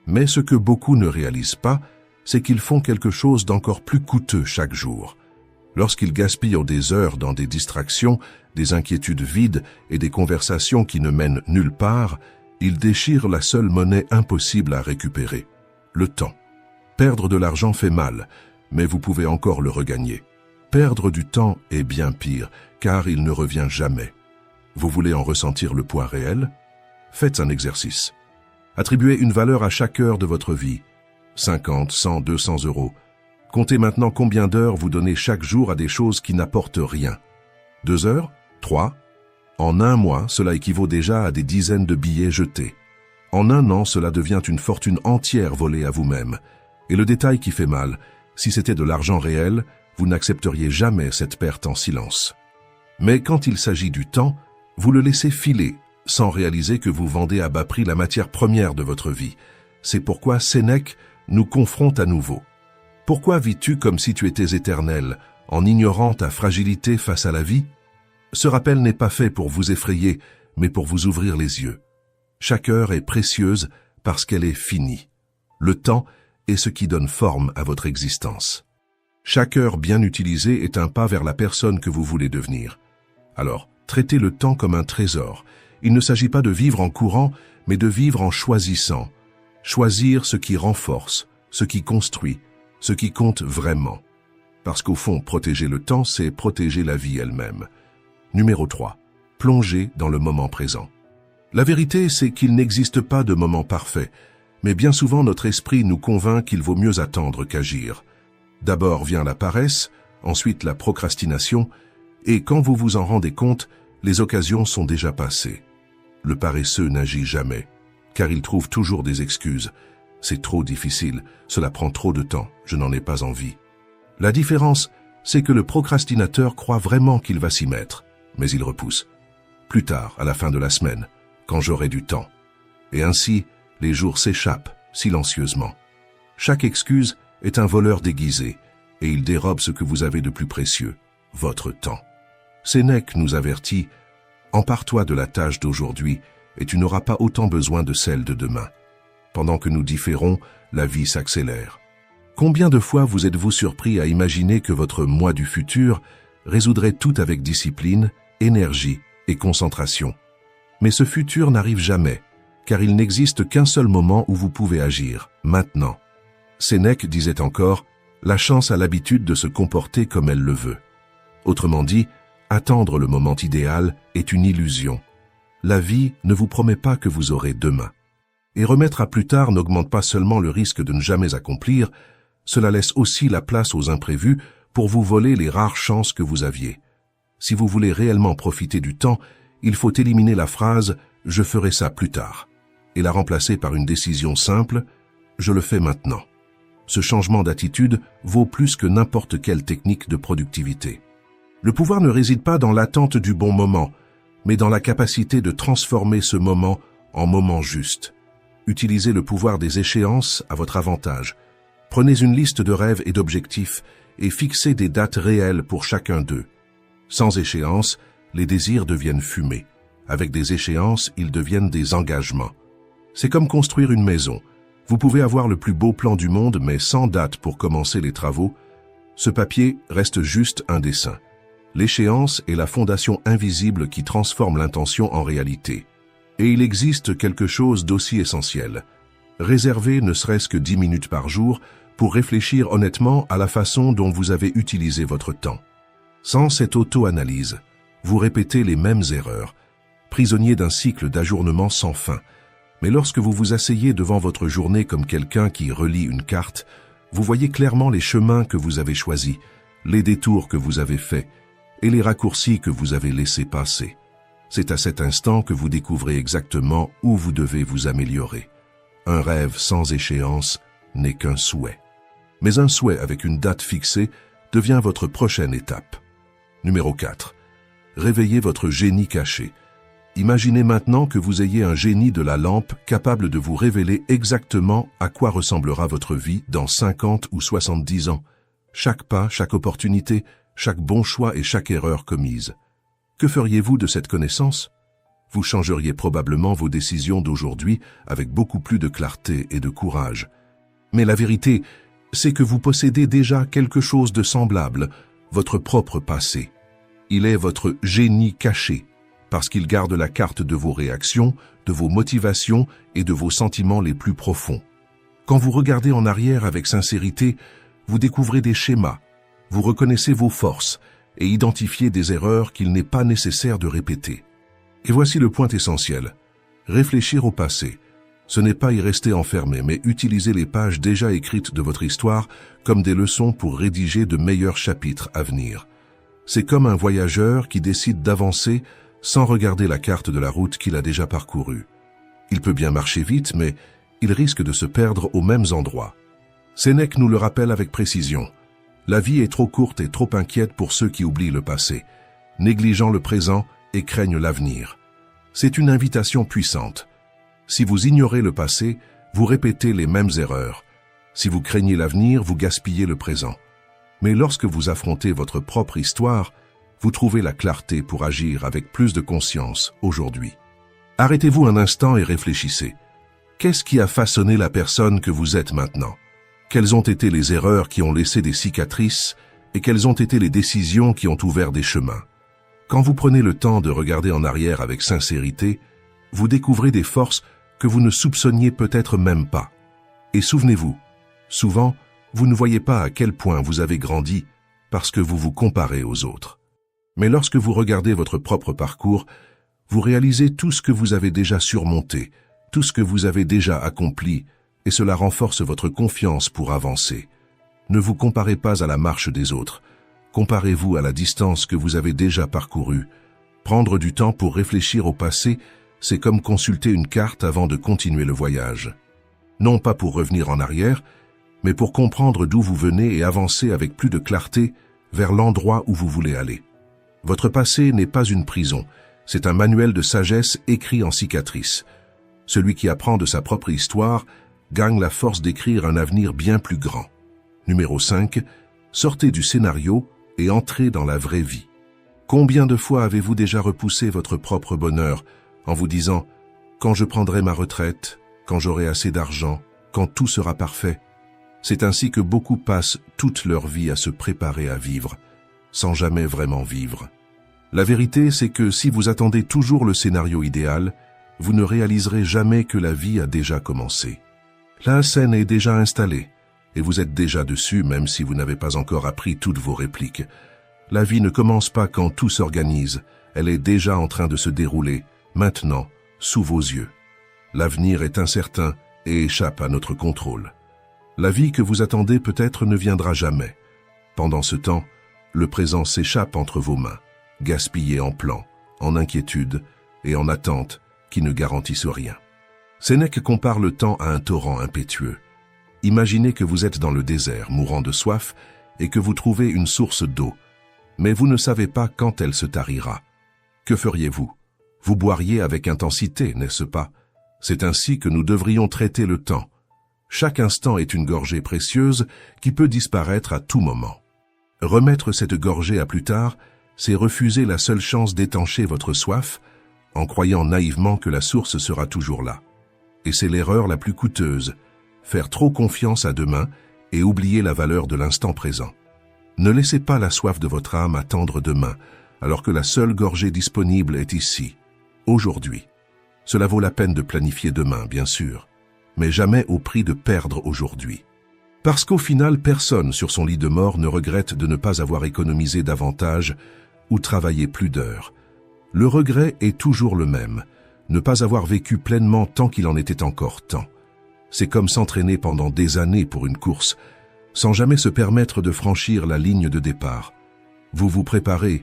Mais ce que beaucoup ne réalisent pas, c'est qu'ils font quelque chose d'encore plus coûteux chaque jour. Lorsqu'ils gaspillent des heures dans des distractions, des inquiétudes vides et des conversations qui ne mènent nulle part, ils déchirent la seule monnaie impossible à récupérer, le temps. Perdre de l'argent fait mal, mais vous pouvez encore le regagner. Perdre du temps est bien pire, car il ne revient jamais. Vous voulez en ressentir le poids réel? Faites un exercice. Attribuez une valeur à chaque heure de votre vie. 50, 100, 200 €. Comptez maintenant combien d'heures vous donnez chaque jour à des choses qui n'apportent rien. 2 heures? 3? En un mois, cela équivaut déjà à des dizaines de billets jetés. En un an, cela devient une fortune entière volée à vous-même. Et le détail qui fait mal, si c'était de l'argent réel, vous n'accepteriez jamais cette perte en silence. Mais quand il s'agit du temps, vous le laissez filer, sans réaliser que vous vendez à bas prix la matière première de votre vie. C'est pourquoi Sénèque nous confronte à nouveau. Pourquoi vis-tu comme si tu étais éternel, en ignorant ta fragilité face à la vie? Ce rappel n'est pas fait pour vous effrayer, mais pour vous ouvrir les yeux. Chaque heure est précieuse parce qu'elle est finie. Le temps est ce qui donne forme à votre existence. Chaque heure bien utilisée est un pas vers la personne que vous voulez devenir. Alors, traitez le temps comme un trésor. Il ne s'agit pas de vivre en courant, mais de vivre en choisissant. Choisir ce qui renforce, ce qui construit, ce qui compte vraiment. Parce qu'au fond, protéger le temps, c'est protéger la vie elle-même. Numéro 3. Plonger dans le moment présent. La vérité, c'est qu'il n'existe pas de moment parfait, mais bien souvent notre esprit nous convainc qu'il vaut mieux attendre qu'agir. D'abord vient la paresse, ensuite la procrastination, et quand vous vous en rendez compte, les occasions sont déjà passées. Le paresseux n'agit jamais, car il trouve toujours des excuses. C'est trop difficile, cela prend trop de temps, je n'en ai pas envie. La différence, c'est que le procrastinateur croit vraiment qu'il va s'y mettre, mais il repousse. Plus tard, à la fin de la semaine, quand j'aurai du temps. Et ainsi, les jours s'échappent, silencieusement. Chaque excuse est un voleur déguisé, et il dérobe ce que vous avez de plus précieux, votre temps. Sénèque nous avertit, « Empare-toi de la tâche d'aujourd'hui, et tu n'auras pas autant besoin de celle de demain. » Pendant que nous différons, la vie s'accélère. Combien de fois vous êtes-vous surpris à imaginer que votre moi du futur résoudrait tout avec discipline, énergie et concentration? Mais ce futur n'arrive jamais, car il n'existe qu'un seul moment où vous pouvez agir, maintenant. Sénèque disait encore, « La chance a l'habitude de se comporter comme elle le veut. » Autrement dit, attendre le moment idéal est une illusion. La vie ne vous promet pas que vous aurez demain. Et remettre à plus tard n'augmente pas seulement le risque de ne jamais accomplir, cela laisse aussi la place aux imprévus pour vous voler les rares chances que vous aviez. Si vous voulez réellement profiter du temps, il faut éliminer la phrase « je ferai ça plus tard » et la remplacer par une décision simple « je le fais maintenant ». Ce changement d'attitude vaut plus que n'importe quelle technique de productivité. Le pouvoir ne réside pas dans l'attente du bon moment, mais dans la capacité de transformer ce moment en moment juste. Utilisez le pouvoir des échéances à votre avantage. Prenez une liste de rêves et d'objectifs et fixez des dates réelles pour chacun d'eux. Sans échéance, les désirs deviennent fumée. Avec des échéances, ils deviennent des engagements. C'est comme construire une maison. Vous pouvez avoir le plus beau plan du monde, mais sans date pour commencer les travaux. Ce papier reste juste un dessin. L'échéance est la fondation invisible qui transforme l'intention en réalité. Et il existe quelque chose d'aussi essentiel. Réservez ne serait-ce que 10 minutes par jour pour réfléchir honnêtement à la façon dont vous avez utilisé votre temps. Sans cette auto-analyse, vous répétez les mêmes erreurs, prisonnier d'un cycle d'ajournement sans fin. Mais lorsque vous vous asseyez devant votre journée comme quelqu'un qui relit une carte, vous voyez clairement les chemins que vous avez choisis, les détours que vous avez faits et les raccourcis que vous avez laissés passer. C'est à cet instant que vous découvrez exactement où vous devez vous améliorer. Un rêve sans échéance n'est qu'un souhait. Mais un souhait avec une date fixée devient votre prochaine étape. Numéro 4. Réveillez votre génie caché. Imaginez maintenant que vous ayez un génie de la lampe capable de vous révéler exactement à quoi ressemblera votre vie dans 50 ou 70 ans. Chaque pas, chaque opportunité, chaque bon choix et chaque erreur commise. Que feriez-vous de cette connaissance? Vous changeriez probablement vos décisions d'aujourd'hui avec beaucoup plus de clarté et de courage. Mais la vérité, c'est que vous possédez déjà quelque chose de semblable, votre propre passé. Il est votre génie caché, parce qu'il garde la carte de vos réactions, de vos motivations et de vos sentiments les plus profonds. Quand vous regardez en arrière avec sincérité, vous découvrez des schémas, vous reconnaissez vos forces et identifiez des erreurs qu'il n'est pas nécessaire de répéter. Et voici le point essentiel. Réfléchir au passé. Ce n'est pas y rester enfermé, mais utiliser les pages déjà écrites de votre histoire comme des leçons pour rédiger de meilleurs chapitres à venir. C'est comme un voyageur qui décide d'avancer sans regarder la carte de la route qu'il a déjà parcourue. Il peut bien marcher vite, mais il risque de se perdre aux mêmes endroits. Sénèque nous le rappelle avec précision. La vie est trop courte et trop inquiète pour ceux qui oublient le passé, négligeant le présent et craignent l'avenir. C'est une invitation puissante. Si vous ignorez le passé, vous répétez les mêmes erreurs. Si vous craignez l'avenir, vous gaspillez le présent. Mais lorsque vous affrontez votre propre histoire, vous trouvez la clarté pour agir avec plus de conscience aujourd'hui. Arrêtez-vous un instant et réfléchissez. Qu'est-ce qui a façonné la personne que vous êtes maintenant? Quelles ont été les erreurs qui ont laissé des cicatrices et quelles ont été les décisions qui ont ouvert des chemins? Quand vous prenez le temps de regarder en arrière avec sincérité, vous découvrez des forces que vous ne soupçonniez peut-être même pas. Et souvenez-vous, souvent, vous ne voyez pas à quel point vous avez grandi parce que vous vous comparez aux autres. Mais lorsque vous regardez votre propre parcours, vous réalisez tout ce que vous avez déjà surmonté, tout ce que vous avez déjà accompli, et cela renforce votre confiance pour avancer. Ne vous comparez pas à la marche des autres. Comparez-vous à la distance que vous avez déjà parcourue. Prendre du temps pour réfléchir au passé, c'est comme consulter une carte avant de continuer le voyage. Non pas pour revenir en arrière, mais pour comprendre d'où vous venez et avancer avec plus de clarté vers l'endroit où vous voulez aller. Votre passé n'est pas une prison, c'est un manuel de sagesse écrit en cicatrices. Celui qui apprend de sa propre histoire gagne la force d'écrire un avenir bien plus grand. Numéro 5. Sortez du scénario et entrez dans la vraie vie. Combien de fois avez-vous déjà repoussé votre propre bonheur en vous disant « quand je prendrai ma retraite, quand j'aurai assez d'argent, quand tout sera parfait ». C'est ainsi que beaucoup passent toute leur vie à se préparer à vivre, sans jamais vraiment vivre. La vérité, c'est que si vous attendez toujours le scénario idéal, vous ne réaliserez jamais que la vie a déjà commencé. La scène est déjà installée, et vous êtes déjà dessus même si vous n'avez pas encore appris toutes vos répliques. La vie ne commence pas quand tout s'organise, elle est déjà en train de se dérouler, maintenant, sous vos yeux. L'avenir est incertain et échappe à notre contrôle. La vie que vous attendez peut-être ne viendra jamais. Pendant ce temps, le présent s'échappe entre vos mains, gaspillé en plans, en inquiétudes et en attentes qui ne garantissent rien. Sénèque compare le temps à un torrent impétueux. Imaginez que vous êtes dans le désert, mourant de soif, et que vous trouvez une source d'eau. Mais vous ne savez pas quand elle se tarira. Que feriez-vous? Vous boiriez avec intensité, n'est-ce pas? C'est ainsi que nous devrions traiter le temps. Chaque instant est une gorgée précieuse qui peut disparaître à tout moment. Remettre cette gorgée à plus tard, c'est refuser la seule chance d'étancher votre soif, en croyant naïvement que la source sera toujours là. Et c'est l'erreur la plus coûteuse, faire trop confiance à demain et oublier la valeur de l'instant présent. Ne laissez pas la soif de votre âme attendre demain, alors que la seule gorgée disponible est ici, aujourd'hui. Cela vaut la peine de planifier demain, bien sûr, mais jamais au prix de perdre aujourd'hui. Parce qu'au final, personne sur son lit de mort ne regrette de ne pas avoir économisé davantage ou travaillé plus d'heures. Le regret est toujours le même, ne pas avoir vécu pleinement tant qu'il en était encore temps. C'est comme s'entraîner pendant des années pour une course, sans jamais se permettre de franchir la ligne de départ. Vous vous préparez,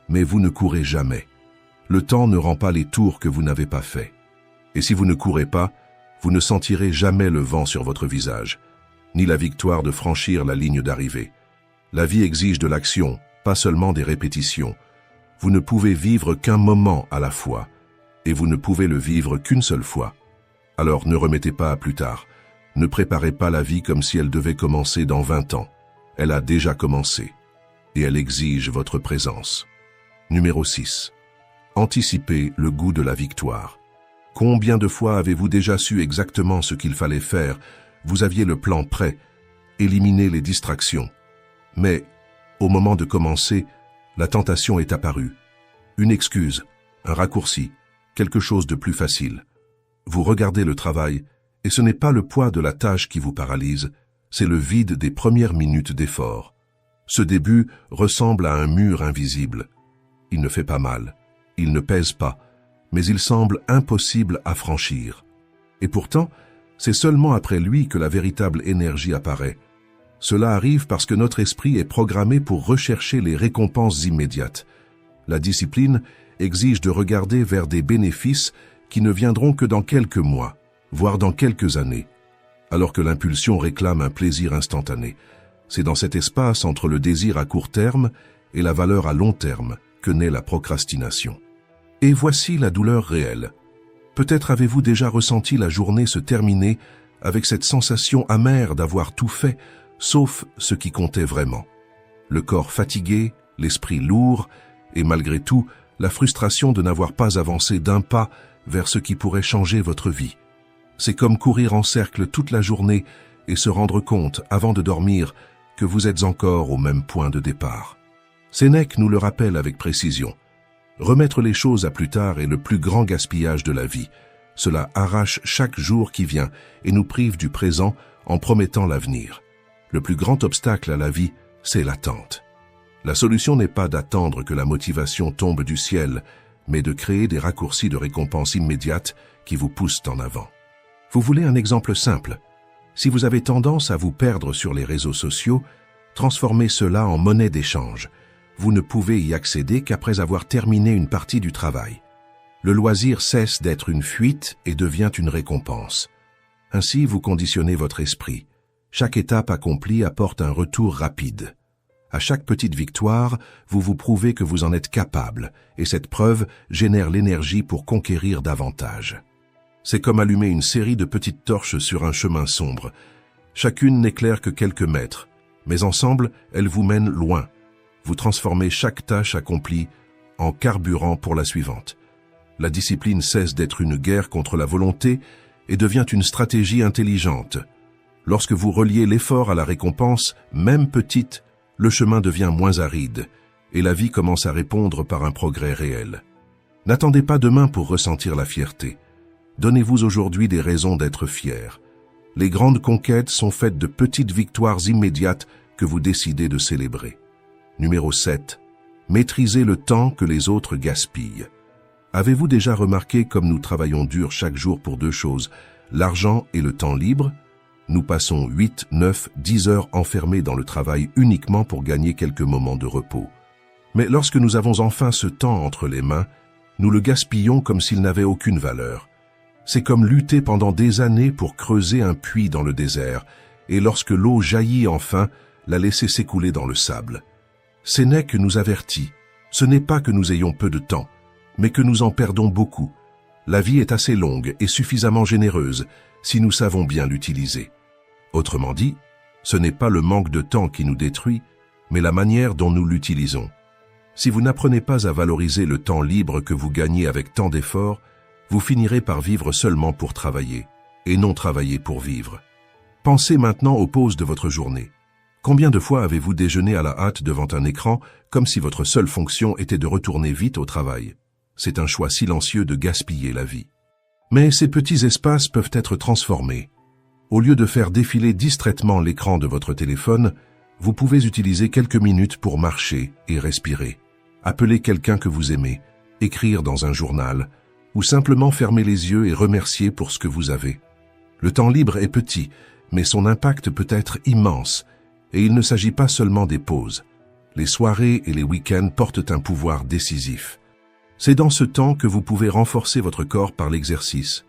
mais vous ne courez jamais. Le temps ne rend pas les tours que vous n'avez pas faits. Et si vous ne courez pas, vous ne sentirez jamais le vent sur votre visage, ni la victoire de franchir la ligne d'arrivée. La vie exige de l'action, pas seulement des répétitions. Vous ne pouvez vivre qu'un moment à la fois, et vous ne pouvez le vivre qu'une seule fois. Alors ne remettez pas à plus tard. Ne préparez pas la vie comme si elle devait commencer dans 20 ans. Elle a déjà commencé, et elle exige votre présence. Numéro 6. Anticipez le goût de la victoire. Combien de fois avez-vous déjà su exactement ce qu'il fallait faire? Vous aviez le plan prêt, éliminez les distractions. Mais, au moment de commencer, la tentation est apparue. Une excuse, un raccourci, quelque chose de plus facile. Vous regardez le travail, et ce n'est pas le poids de la tâche qui vous paralyse, c'est le vide des premières minutes d'effort. Ce début ressemble à un mur invisible. Il ne fait pas mal, il ne pèse pas, mais il semble impossible à franchir. Et pourtant, c'est seulement après lui que la véritable énergie apparaît. Cela arrive parce que notre esprit est programmé pour rechercher les récompenses immédiates. La discipline exige de regarder vers des bénéfices qui ne viendront que dans quelques mois, voire dans quelques années, alors que l'impulsion réclame un plaisir instantané. C'est dans cet espace entre le désir à court terme et la valeur à long terme que naît la procrastination. Et voici la douleur réelle. Peut-être avez-vous déjà ressenti la journée se terminer avec cette sensation amère d'avoir tout fait, sauf ce qui comptait vraiment. Le corps fatigué, l'esprit lourd, et malgré tout, la frustration de n'avoir pas avancé d'un pas vers ce qui pourrait changer votre vie. C'est comme courir en cercle toute la journée et se rendre compte, avant de dormir, que vous êtes encore au même point de départ. Sénèque nous le rappelle avec précision. Remettre les choses à plus tard est le plus grand gaspillage de la vie. Cela arrache chaque jour qui vient et nous prive du présent en promettant l'avenir. Le plus grand obstacle à la vie, c'est l'attente. La solution n'est pas d'attendre que la motivation tombe du ciel, mais de créer des raccourcis de récompense immédiates qui vous poussent en avant. Vous voulez un exemple simple? Si vous avez tendance à vous perdre sur les réseaux sociaux, transformez cela en monnaie d'échange. Vous ne pouvez y accéder qu'après avoir terminé une partie du travail. Le loisir cesse d'être une fuite et devient une récompense. Ainsi, vous conditionnez votre esprit. Chaque étape accomplie apporte un retour rapide. À chaque petite victoire, vous vous prouvez que vous en êtes capable, et cette preuve génère l'énergie pour conquérir davantage. C'est comme allumer une série de petites torches sur un chemin sombre. Chacune n'éclaire que quelques mètres, mais ensemble, elles vous mènent loin. Vous transformez chaque tâche accomplie en carburant pour la suivante. La discipline cesse d'être une guerre contre la volonté et devient une stratégie intelligente. Lorsque vous reliez l'effort à la récompense, même petite, le chemin devient moins aride et la vie commence à répondre par un progrès réel. N'attendez pas demain pour ressentir la fierté. Donnez-vous aujourd'hui des raisons d'être fiers. Les grandes conquêtes sont faites de petites victoires immédiates que vous décidez de célébrer. Numéro 7. Maîtrisez le temps que les autres gaspillent. Avez-vous déjà remarqué comme nous travaillons dur chaque jour pour deux choses, l'argent et le temps libre? Nous passons 8, 9, 10 heures enfermés dans le travail uniquement pour gagner quelques moments de repos. Mais lorsque nous avons enfin ce temps entre les mains, nous le gaspillons comme s'il n'avait aucune valeur. C'est comme lutter pendant des années pour creuser un puits dans le désert, et lorsque l'eau jaillit enfin, la laisser s'écouler dans le sable. Sénèque nous avertit, ce n'est pas que nous ayons peu de temps, mais que nous en perdons beaucoup. La vie est assez longue et suffisamment généreuse si nous savons bien l'utiliser. Autrement dit, ce n'est pas le manque de temps qui nous détruit, mais la manière dont nous l'utilisons. Si vous n'apprenez pas à valoriser le temps libre que vous gagnez avec tant d'efforts, vous finirez par vivre seulement pour travailler, et non travailler pour vivre. Pensez maintenant aux pauses de votre journée. Combien de fois avez-vous déjeuné à la hâte devant un écran, comme si votre seule fonction était de retourner vite au travail? C'est un choix silencieux de gaspiller la vie. Mais ces petits espaces peuvent être transformés. Au lieu de faire défiler distraitement l'écran de votre téléphone, vous pouvez utiliser quelques minutes pour marcher et respirer, appeler quelqu'un que vous aimez, écrire dans un journal, ou simplement fermer les yeux et remercier pour ce que vous avez. Le temps libre est petit, mais son impact peut être immense, et il ne s'agit pas seulement des pauses. Les soirées et les week-ends portent un pouvoir décisif. C'est dans ce temps que vous pouvez renforcer votre corps par l'exercice,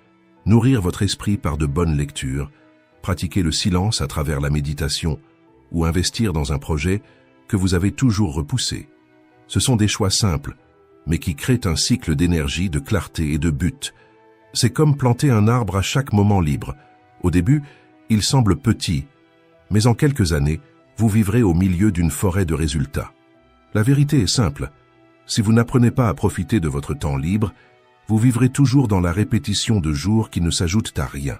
nourrir votre esprit par de bonnes lectures, pratiquer le silence à travers la méditation ou investir dans un projet que vous avez toujours repoussé. Ce sont des choix simples, mais qui créent un cycle d'énergie, de clarté et de but. C'est comme planter un arbre à chaque moment libre. Au début, il semble petit, mais en quelques années, vous vivrez au milieu d'une forêt de résultats. La vérité est simple. Si vous n'apprenez pas à profiter de votre temps libre, vous vivrez toujours dans la répétition de jours qui ne s'ajoutent à rien.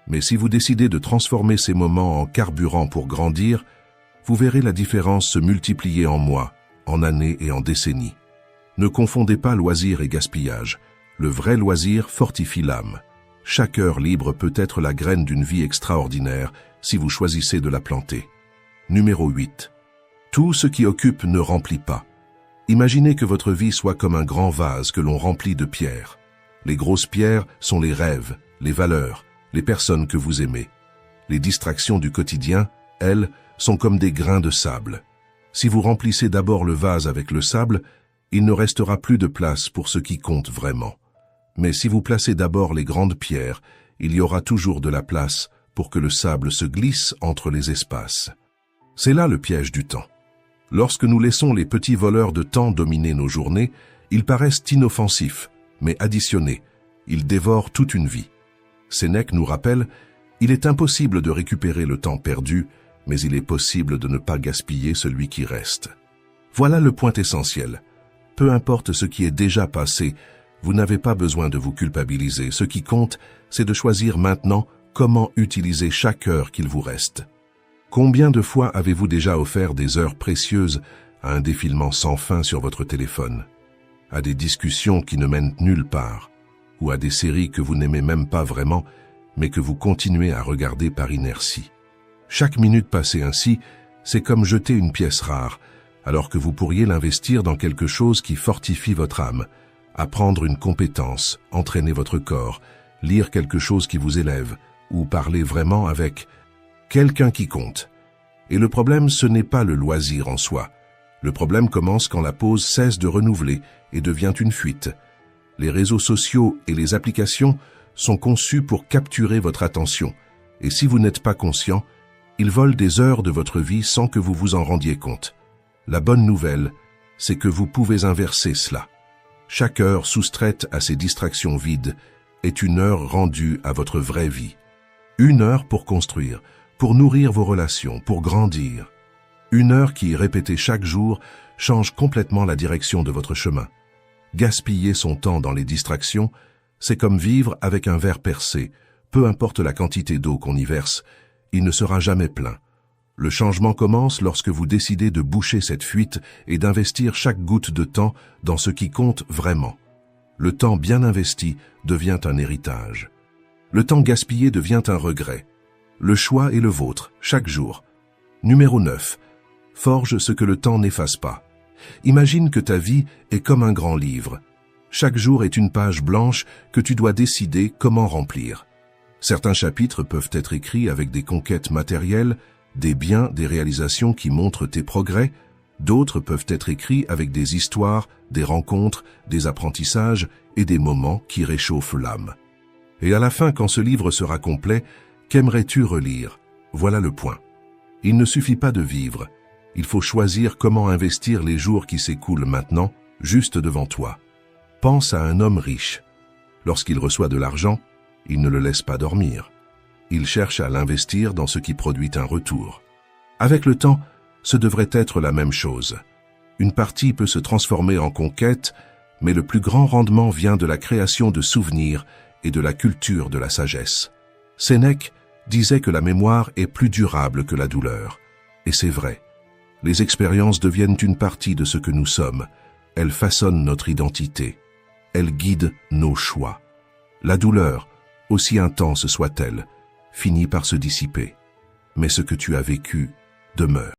Mais si vous décidez de transformer ces moments en carburant pour grandir, vous verrez la différence se multiplier en mois, en années et en décennies. Ne confondez pas loisir et gaspillage. Le vrai loisir fortifie l'âme. Chaque heure libre peut être la graine d'une vie extraordinaire si vous choisissez de la planter. Numéro 8. Tout ce qui occupe ne remplit pas. Imaginez que votre vie soit comme un grand vase que l'on remplit de pierres. Les grosses pierres sont les rêves, les valeurs, les personnes que vous aimez. Les distractions du quotidien, elles, sont comme des grains de sable. Si vous remplissez d'abord le vase avec le sable, il ne restera plus de place pour ce qui compte vraiment. Mais si vous placez d'abord les grandes pierres, il y aura toujours de la place pour que le sable se glisse entre les espaces. C'est là le piège du temps. Lorsque nous laissons les petits voleurs de temps dominer nos journées, ils paraissent inoffensifs, mais additionnés. Ils dévorent toute une vie. Sénèque nous rappelle, il est impossible de récupérer le temps perdu, mais il est possible de ne pas gaspiller celui qui reste. Voilà le point essentiel. Peu importe ce qui est déjà passé, vous n'avez pas besoin de vous culpabiliser. Ce qui compte, c'est de choisir maintenant comment utiliser chaque heure qu'il vous reste. Combien de fois avez-vous déjà offert des heures précieuses à un défilement sans fin sur votre téléphone, à des discussions qui ne mènent nulle part, ou à des séries que vous n'aimez même pas vraiment, mais que vous continuez à regarder par inertie? Chaque minute passée ainsi, c'est comme jeter une pièce rare, alors que vous pourriez l'investir dans quelque chose qui fortifie votre âme, apprendre une compétence, entraîner votre corps, lire quelque chose qui vous élève, ou parler vraiment avec quelqu'un qui compte. Et le problème, ce n'est pas le loisir en soi. Le problème commence quand la pause cesse de renouveler et devient une fuite. Les réseaux sociaux et les applications sont conçus pour capturer votre attention, et si vous n'êtes pas conscient, ils volent des heures de votre vie sans que vous vous en rendiez compte. La bonne nouvelle, c'est que vous pouvez inverser cela. Chaque heure soustraite à ces distractions vides est une heure rendue à votre vraie vie. Une heure pour construire, pour nourrir vos relations, pour grandir. Une heure qui, répétée chaque jour, change complètement la direction de votre chemin. Gaspiller son temps dans les distractions, c'est comme vivre avec un verre percé. Peu importe la quantité d'eau qu'on y verse, il ne sera jamais plein. Le changement commence lorsque vous décidez de boucher cette fuite et d'investir chaque goutte de temps dans ce qui compte vraiment. Le temps bien investi devient un héritage. Le temps gaspillé devient un regret. Le choix est le vôtre, chaque jour. Numéro 9. Forge ce que le temps n'efface pas. Imagine que ta vie est comme un grand livre. Chaque jour est une page blanche que tu dois décider comment remplir. Certains chapitres peuvent être écrits avec des conquêtes matérielles, des biens, des réalisations qui montrent tes progrès. D'autres peuvent être écrits avec des histoires, des rencontres, des apprentissages et des moments qui réchauffent l'âme. Et à la fin, quand ce livre sera complet, qu'aimerais-tu relire? Voilà le point. Il ne suffit pas de vivre. Il faut choisir comment investir les jours qui s'écoulent maintenant, juste devant toi. Pense à un homme riche. Lorsqu'il reçoit de l'argent, il ne le laisse pas dormir. Il cherche à l'investir dans ce qui produit un retour. Avec le temps, ce devrait être la même chose. Une partie peut se transformer en conquête, mais le plus grand rendement vient de la création de souvenirs et de la culture de la sagesse. Sénèque disait que la mémoire est plus durable que la douleur. Et c'est vrai. Les expériences deviennent une partie de ce que nous sommes. Elles façonnent notre identité. Elles guident nos choix. La douleur, aussi intense soit-elle, finit par se dissiper. Mais ce que tu as vécu demeure.